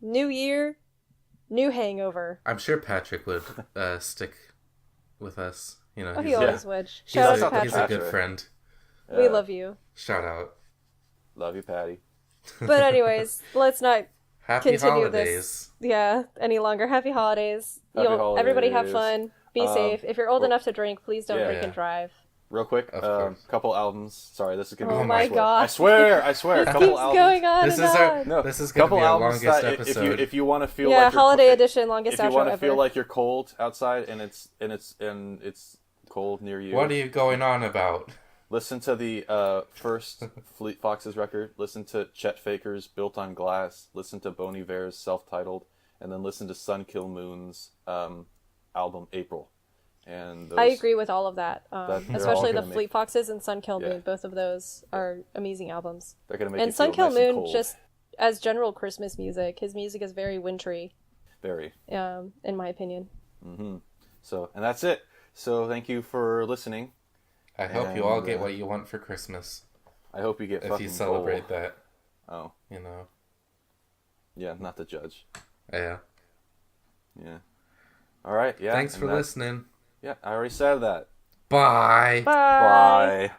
New year, new hangover. I'm sure Patrick would stick with us. He always would. Shout out to Patrick. He's a good friend. We love you. Shout out. Love you, Patty. But anyways, let's not Happy continue holidays. this any longer. Happy holidays. Everybody have fun. Be safe. If you're old enough to drink, please don't drink and drive. Real quick, couple albums. Sorry, this is gonna be. Oh my god! I swear, couple albums. Going on. This is gonna be our longest episode. If you want to feel holiday edition, longest outro ever. If you want to feel like you're cold outside and it's cold near you. What are you going on about? Listen to the first Fleet Foxes record. Listen to Chet Faker's "Built on Glass." Listen to Bon Iver's self-titled, and then listen to Sun Kill Moon's album "April." And I agree with all of that, especially the Fleet Foxes and Sun Kill Moon. Both of those are amazing albums. They're gonna make and you Sun feel Kill nice Moon, just as general Christmas music, his music is very wintry. Very. In my opinion. Mm-hmm. So, and that's it. So, thank you for listening. I hope you all get what you want for Christmas. I hope you get. If you celebrate that. Oh. Yeah, not the judge. Yeah. Yeah. All right. Yeah. Thanks for listening. Yeah, I already said that. Bye. Bye. Bye.